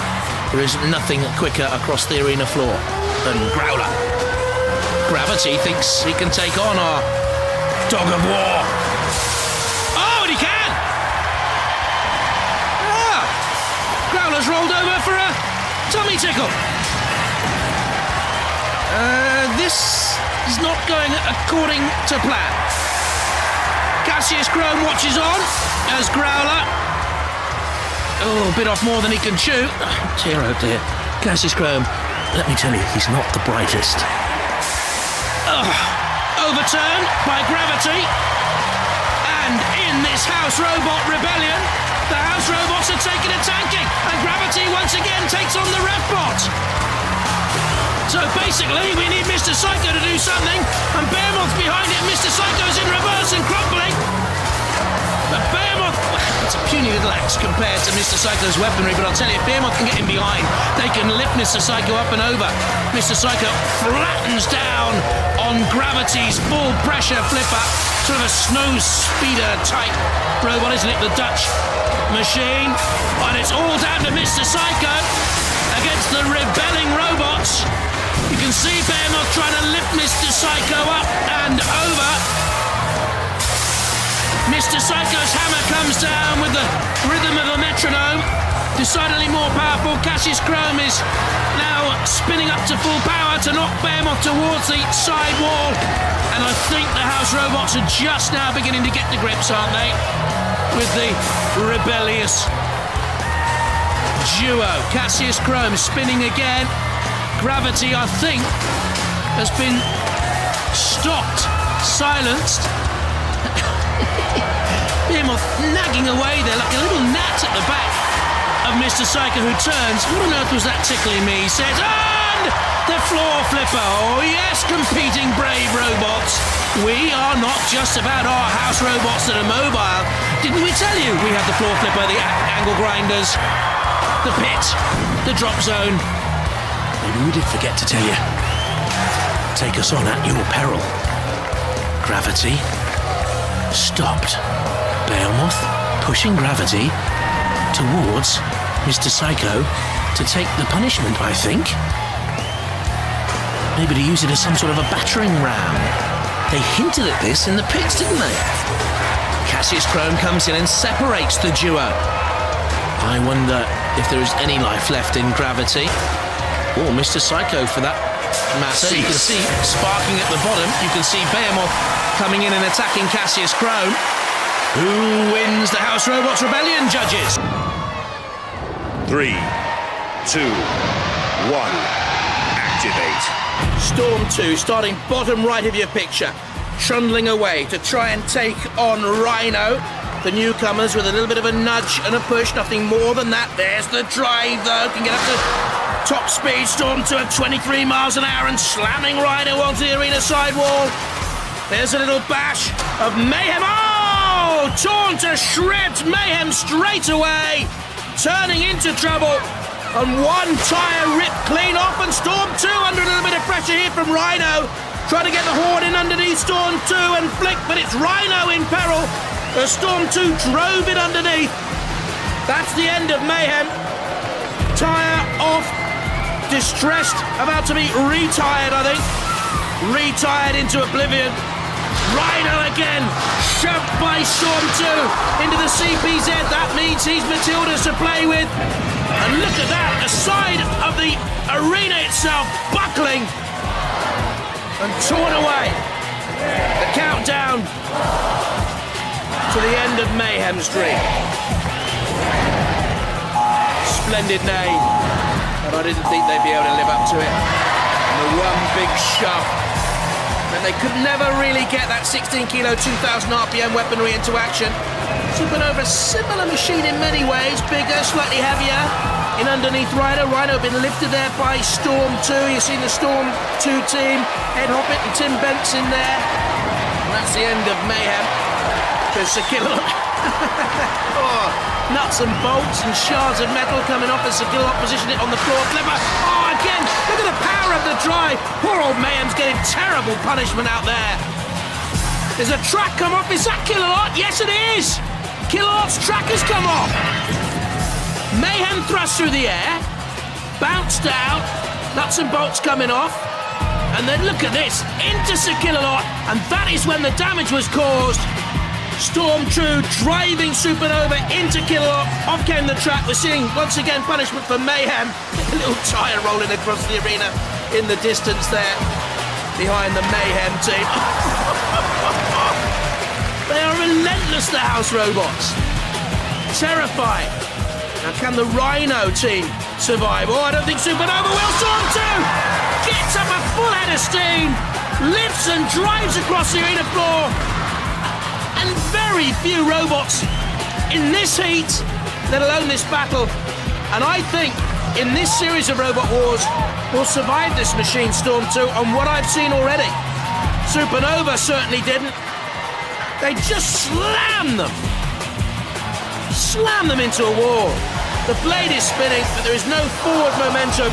There is nothing quicker across the arena floor than Growler. Gravity thinks he can take on our Dog of War. has rolled over for a tummy tickle. This is not going according to plan. Cassius Chrome watches on as Growler. Oh, bit off more than he can chew. Dear, oh dear. Cassius Chrome, let me tell you, he's not the brightest. Overturned by gravity. And in this House Robot rebellion, the House Robots are taking a tanking, and gravity once again takes on the RevBot. So basically, we need Mr. Psycho to do something, and Behemoth behind it. Mr. Psycho's in reverse and crumbling. But Behemoth, it's a puny little axe compared to Mr. Psycho's weaponry, but I'll tell you, if Behemoth can get in behind, they can lift Mr. Psycho up and over. Mr. Psycho flattens down on Gravity's full pressure flipper, sort of a snow speeder type robot, isn't it? The Dutch machine. And it's all down to Mr. Psycho against the rebelling robots. You can see Behemoth trying to lift Mr. Psycho up and over. Mr. Psycho's hammer comes down with the rhythm of a metronome. Decidedly more powerful. Cassius Chrome is now spinning up to full power to knock Behemoth towards the side wall. And I think the House Robots are just now beginning to get the grips, aren't they? With the rebellious duo. Cassius Chrome spinning again. Gravity, I think, has been stopped, silenced. Behemoth nagging away there like a little gnat at the back of Mr. Psycho, who turns. What on earth was that tickling me? He says, and the floor flipper. Oh yes, competing brave robots. We are not just about our House Robots that are mobile. Didn't we tell you we have the floor flipper, the angle grinders, the pit, the drop zone? Maybe we did forget to tell you. Take us on at your peril. Gravity stopped. Behemoth pushing Gravity towards Mr. Psycho to take the punishment, I think. Maybe to use it as some sort of a battering ram. They hinted at this in the pits, didn't they? Cassius Chrome comes in and separates the duo. I wonder if there is any life left in Gravity. Or Mr. Psycho, for that matter. You can see, sparking at the bottom, you can see Behemoth coming in and attacking Cassius Chrome. Who wins the House Robots Rebellion, judges? 3, 2, 1. Activate. Storm 2, starting bottom right of your picture, trundling away to try and take on Rhino. The newcomers with a little bit of a nudge and a push, nothing more than that. There's the drive, though. Can get up to top speed. Storm 2 at 23 miles an hour and slamming Rhino onto the arena sidewall. There's a little bash of Mayhem. Oh! Torn to shreds. Mayhem straight away. Turning into trouble. And one tyre ripped clean off. And Storm 2 under a little bit of pressure here from Rhino. Trying to get the horn in underneath Storm 2 and flick. But it's Rhino in peril. The Storm 2 drove it underneath. That's the end of Mayhem. Tyre off. Distressed. About to be retired, I think. Retired into oblivion. Rhino again, shoved by Storm 2 into the CPZ. That means he's Matilda's to play with. And look at that, the side of the arena itself buckling and torn away. The countdown to the end of Mayhem's dream. Splendid name, but I didn't think they'd be able to live up to it. And the one big shove. And they could never really get that 16 kilo, 2,000 RPM weaponry into action. Supernova, a similar machine in many ways, bigger, slightly heavier. In underneath Rhino. Rhino been lifted there by Storm 2. You've seen the Storm 2 team, Ed Hoppett and Tim Bentz in there. And that's the end of Mayhem. There's Sakilot. Oh, nuts and bolts and shards of metal coming off as Sakilot positioned it on the floor flipper. Oh, again, look at the power of the drive. Poor old Mayhem's getting terrible punishment out there. There's a track come off. Is that Kilolot? Yes, it is. Kilolot's track has come off. Mayhem thrust through the air, bounced out, nuts and bolts coming off, and then look at this, into Sir Kilolot, and that is when the damage was caused. Storm 2 driving Supernova into Kilowatt. Off came the track. We're seeing once again punishment for mayhem. A little tyre rolling across the arena in the distance there behind the mayhem team. They are relentless, the house robots. Terrifying. Now can the Rhino team survive? Oh, I don't think Supernova will. Storm 2 gets up a full head of steam, lifts and drives across the arena floor. And very few robots in this heat, let alone this battle. And I think in this series of Robot Wars will survive this machine, Storm 2, on what I've seen already. Supernova certainly didn't. They just slammed them into a wall. The blade is spinning, but there is no forward momentum.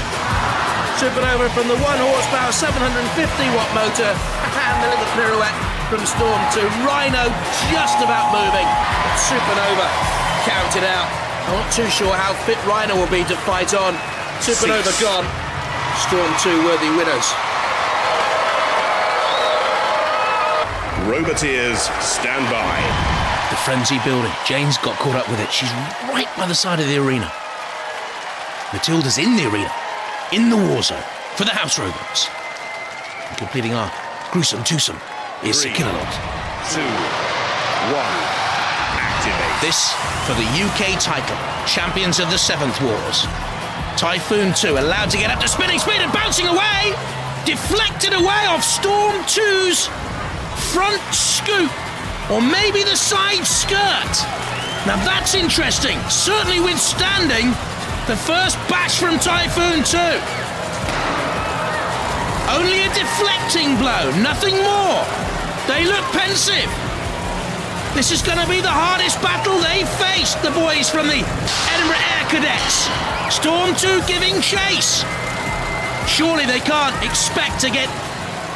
Supernova from the 1 horsepower, 750-watt motor, and the little pirouette from Storm 2. Rhino just about moving. Supernova counted out. I'm not too sure how fit Rhino will be to fight on. Supernova gone. Storm 2 worthy winners. Roboteers, stand by. The frenzy building. Jane's got caught up with it. She's right by the side of the arena. Matilda's in the arena, in the war zone, for the house robots. And completing our gruesome twosome is 3, Kilowatt. 2, 1, activate. This for the UK title, champions of the 7th Wars. Typhoon 2 allowed to get up to spinning speed and bouncing away, deflected away off Storm 2's front scoop, or maybe the side skirt. Now that's interesting, certainly withstanding the first bash from Typhoon 2. Only a deflecting blow, nothing more. They look pensive. This is going to be the hardest battle they've faced, the boys from the Edinburgh Air Cadets. Storm 2 giving chase. Surely they can't expect to get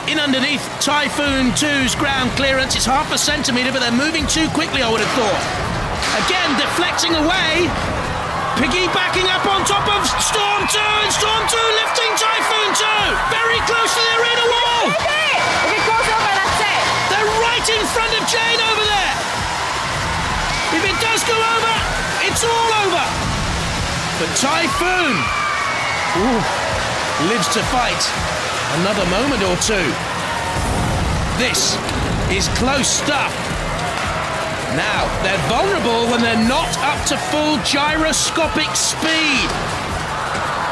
in underneath Typhoon 2's ground clearance. It's half a centimetre, but they're moving too quickly, I would have thought. Again, deflecting away. Piggybacking up on top of Storm 2, and Storm 2 lifting Typhoon 2. Very close to the arena wall. If it goes over, that's it. They're right in front of Jane over there. If it does go over, it's all over. But Typhoon lives to fight another moment or two. This is close stuff. Now, they're vulnerable when they're not up to full gyroscopic speed.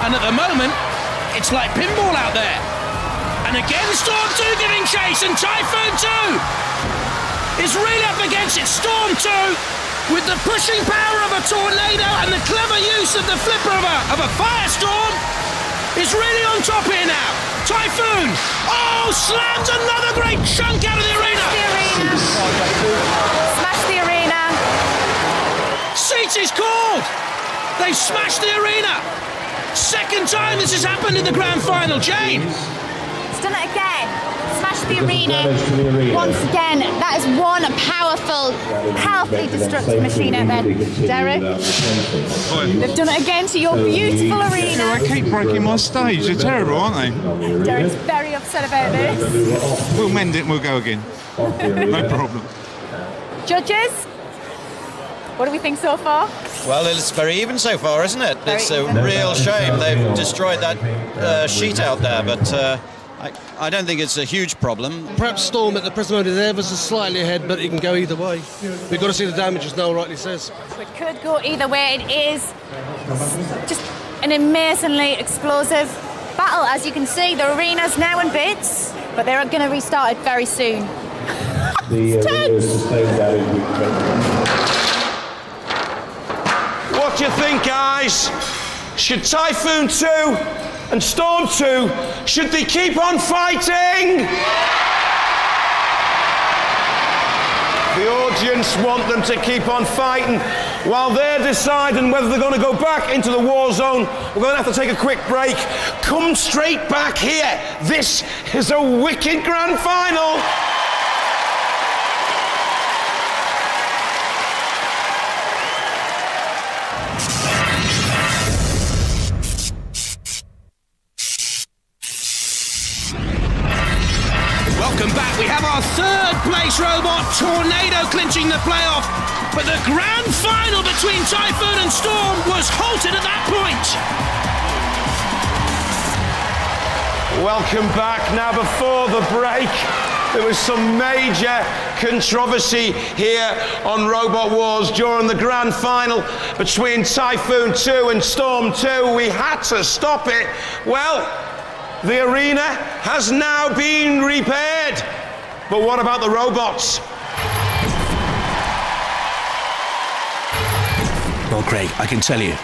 And at the moment, it's like pinball out there. And again, Storm 2 giving chase, and Typhoon 2 is really up against it. Storm 2, with the pushing power of a tornado and the clever use of the flipper of a firestorm, is really on top here now. Typhoon, slams another great chunk out of the arena. Smash the arena. Seats is called. They smashed the arena. Second time this has happened in the grand final. Jane. It's done it again. Smashed the arena. Once again, that is one powerfully destructive machine out there, Derek. They've done it again to your beautiful arena. I keep breaking my stage. They're terrible, aren't they? Derek's very upset about this. We'll mend it and we'll go again. No problem. Judges, what do we think so far? Well, it's very even so far, isn't it? It's a real shame they've destroyed that sheet out there, but I don't think it's a huge problem. Perhaps Storm at the present moment is ever so slightly ahead, but it can go either way. We've got to see the damage, as Noel rightly says. It could go either way. It is just an amazingly explosive battle. As you can see, the arena's now in bits, but they're going to restart it very soon. What do you think, guys? Should Typhoon 2 and Storm 2, should they keep on fighting? The audience want them to keep on fighting. While they're deciding whether they're going to go back into the war zone, we're going to have to take a quick break. Come straight back here. This is a wicked grand final. Welcome back. We have our third place robot, Tornado, clinching the playoff. But the grand final between Typhoon and Storm was halted at that point. Welcome back. Now, before the break, there was some major controversy here on Robot Wars during the grand final between Typhoon 2 and Storm 2. We had to stop it. Well, the arena has now been repaired. But what about the robots? Well, Craig, I can tell you,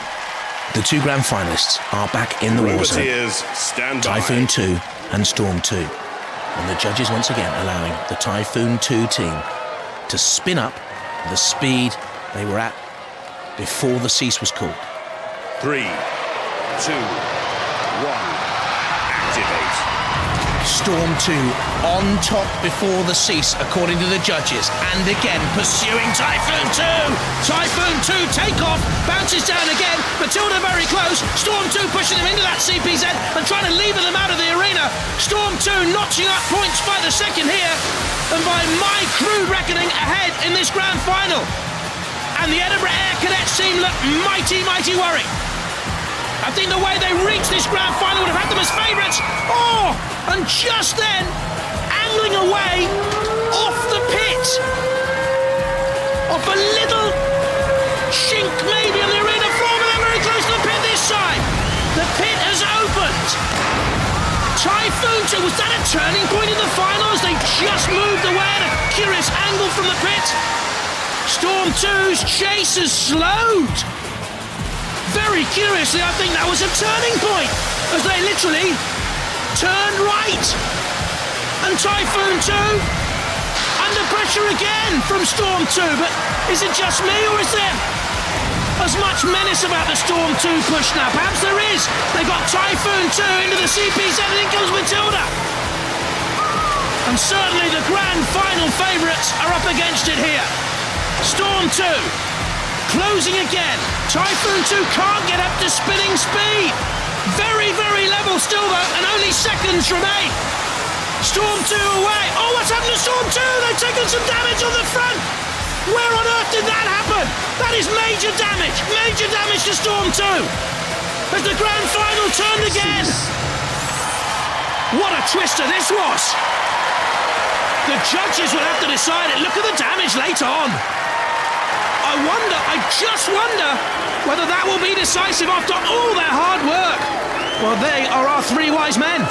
the two grand finalists are back in the war zone. Roboteers, stand by. Typhoon 2 and Storm 2. And the judges once again allowing the Typhoon 2 team to spin up the speed they were at before the cease was called. 3, 2, 1, activate. Storm 2 on top before the cease, according to the judges, and again pursuing Typhoon 2. Typhoon 2 takeoff, bounces down again. Matilda very close. Storm 2 pushing them into that CPZ and trying to lever them out of the arena. Storm 2 notching up points by the second here, and by my crude reckoning, ahead in this grand final. And the Edinburgh Air Cadets team look mighty, mighty worried. I think the way they reached this grand final would have had them as favourites. Oh, and just then, angling away off the pit, off a little chink maybe on the arena floor, but they're very close to the pit this side. The pit has opened. Typhoon 2, was that a turning point in the final as they just moved away at a curious angle from the pit? Storm 2's chase has slowed. Very curiously, I think that was a turning point as they literally turned right. And Typhoon 2 under pressure again from Storm 2. But is it just me, or is there as much menace about the Storm 2 push now? Perhaps there is. They got Typhoon 2 into the CP7, and in comes Matilda. And certainly the grand final favourites are up against it here. Storm 2 closing again. Typhoon 2 can't get up to spinning speed. Very, very level still though, and only seconds remain. Storm 2 away. Oh, what's happened to Storm 2? They've taken some damage on the front. Where on earth did that happen? That is major damage. Major damage to Storm 2. As the grand final turned again. What a twister this was. The judges will have to decide it. Look at the damage later on. I just wonder whether that will be decisive after all their hard work. Well, they are our three wise men.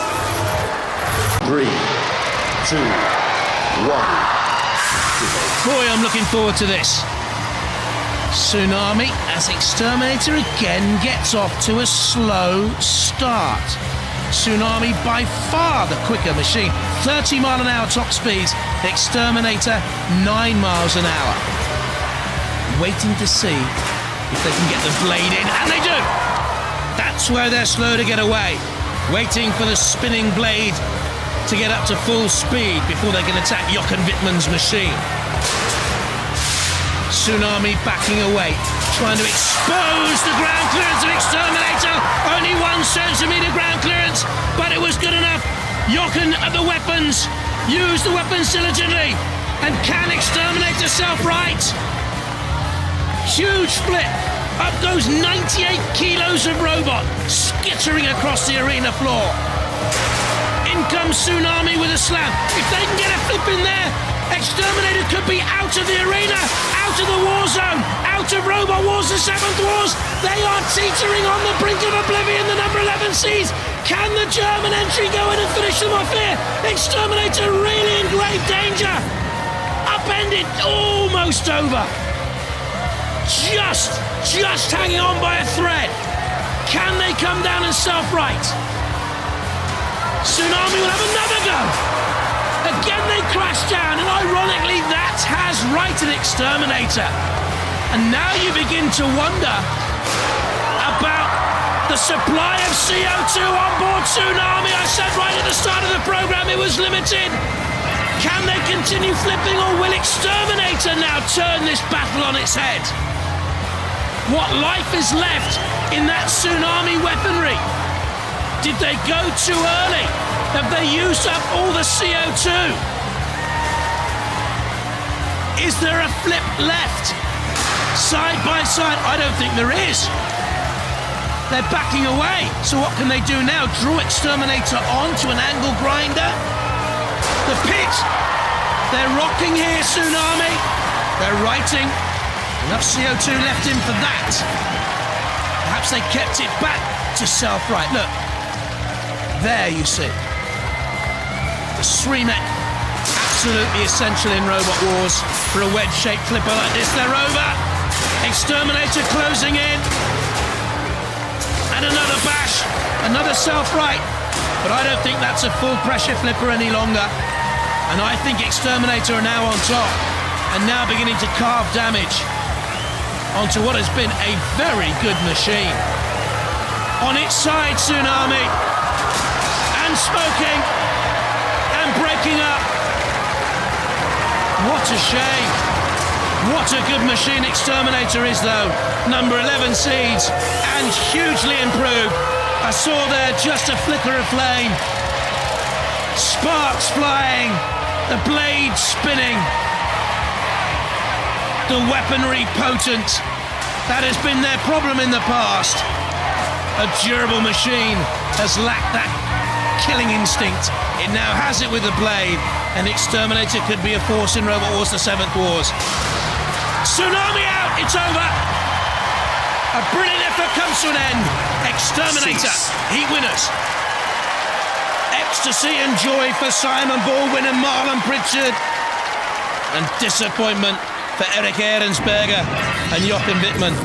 3, 2, 1. Boy, I'm looking forward to this. Tsunami as X-terminator again gets off to a slow start. Tsunami by far the quicker machine. 30 mile an hour top speeds. X-terminator 9 miles an hour. Waiting to see if they can get the blade in, and they do! That's where they're slow to get away. Waiting for the spinning blade to get up to full speed before they can attack Jochen Wittmann's machine. Tsunami backing away, trying to expose the ground clearance of X-terminator. Only 1 centimetre ground clearance, but it was good enough. Jochen at the weapons, used the weapons diligently, and can X-terminator self-right. Huge split. Up goes 98 kilos of robot, skittering across the arena floor. In comes Tsunami with a slam. If they can get a flip in there, X-terminator could be out of the arena, out of the war zone, out of Robot Wars, the 7th Wars. They are teetering on the brink of oblivion, the number 11 seeds. Can the German entry go in and finish them off here? X-terminator really in grave danger. Upended, almost over. Just hanging on by a thread. Can they come down and self-right? Tsunami will have another go. Again they crash down, and ironically that has righted X-terminator. And now you begin to wonder about the supply of CO2 on board Tsunami. I said right at the start of the program it was limited. Can they continue flipping, or will X-terminator now turn this battle on its head? What life is left in that Tsunami weaponry? Did they go too early? Have they used up all the CO2? Is there a flip left? Side by side? I don't think there is. They're backing away. So what can they do now? Draw X-terminator onto an angle grinder? The pit! They're rocking here, Tsunami. They're righting. Enough CO2 left in for that. Perhaps they kept it back to self-right. Look. There you see. The Sreemet, absolutely essential in Robot Wars. For a wedge-shaped flipper like this, they're over. X-terminator closing in. And another bash. Another self-right. But I don't think that's a full pressure flipper any longer. And I think X-terminator are now on top. And now beginning to carve damage onto what has been a very good machine. On its side, Tsunami. And smoking. And breaking up. What a shame. What a good machine X-terminator is, though. Number 11 seeds. And hugely improved. I saw there just a flicker of flame. Sparks flying. The blade spinning. The weaponry potent. That has been their problem in the past. A durable machine has lacked that killing instinct. It now has it with the blade, and X-terminator could be a force in Robot Wars, the 7th Wars. Tsunami out, it's over. A brilliant effort comes to an end. X-terminator, heat winners. Ecstasy and joy for Simon Baldwin and Marlon Pritchard. And disappointment for Eric Ehrensberger and Jochen Wittmann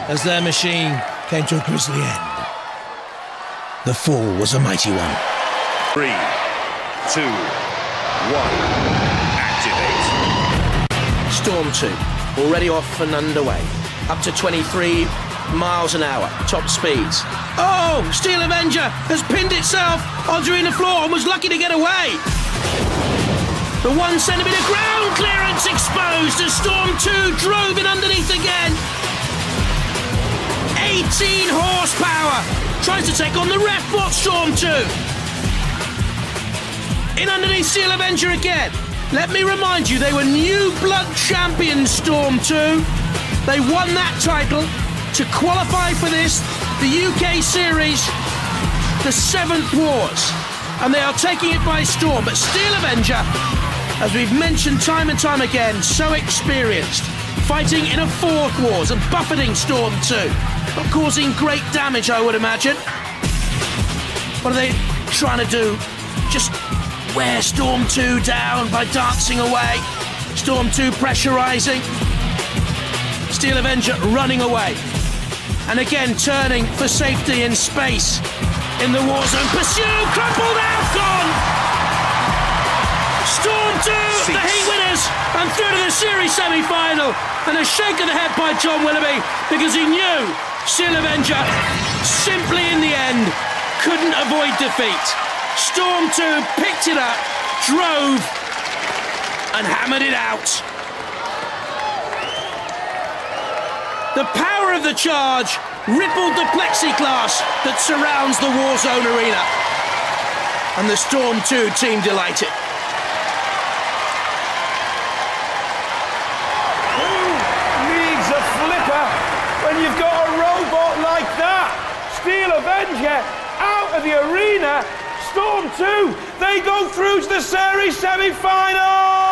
as their machine came to a grisly end. The fall was a mighty one. 3, 2, 1. Activate. Storm 2, already off and underway. Up to 23 miles an hour, top speeds. Oh, Steel Avenger has pinned itself onto the floor and was lucky to get away. The 1 centimetre ground clearance exposed as Storm 2 drove in underneath again. 18 horsepower. Tries to take on the ref. What Storm 2? In underneath Steel Avenger again. Let me remind you, they were new blood champions, Storm 2. They won that title to qualify for this, the UK series, the 7th Wars. And they are taking it by storm. But Steel Avenger, as we've mentioned time and time again, so experienced, fighting in a 4th Wars and buffeting Storm 2. Not causing great damage, I would imagine. What are they trying to do? Just wear Storm 2 down by dancing away. Storm 2 pressurising. Steel Avenger running away. And again turning for safety in space. In the war zone. Pursue! Crumpled out! Gone! Storm 2, the heat winners, and through to the series semi-final. And a shake of the head by John Willoughby because he knew Steel Avenger, simply in the end, couldn't avoid defeat. Storm 2 picked it up, drove, and hammered it out. The power of the charge rippled the plexiglass that surrounds the Warzone arena. And the Storm 2 team delighted. Who needs a flipper when you've got a robot like that? Steel Avenger out of the arena. Storm 2, they go through to the series semi-final.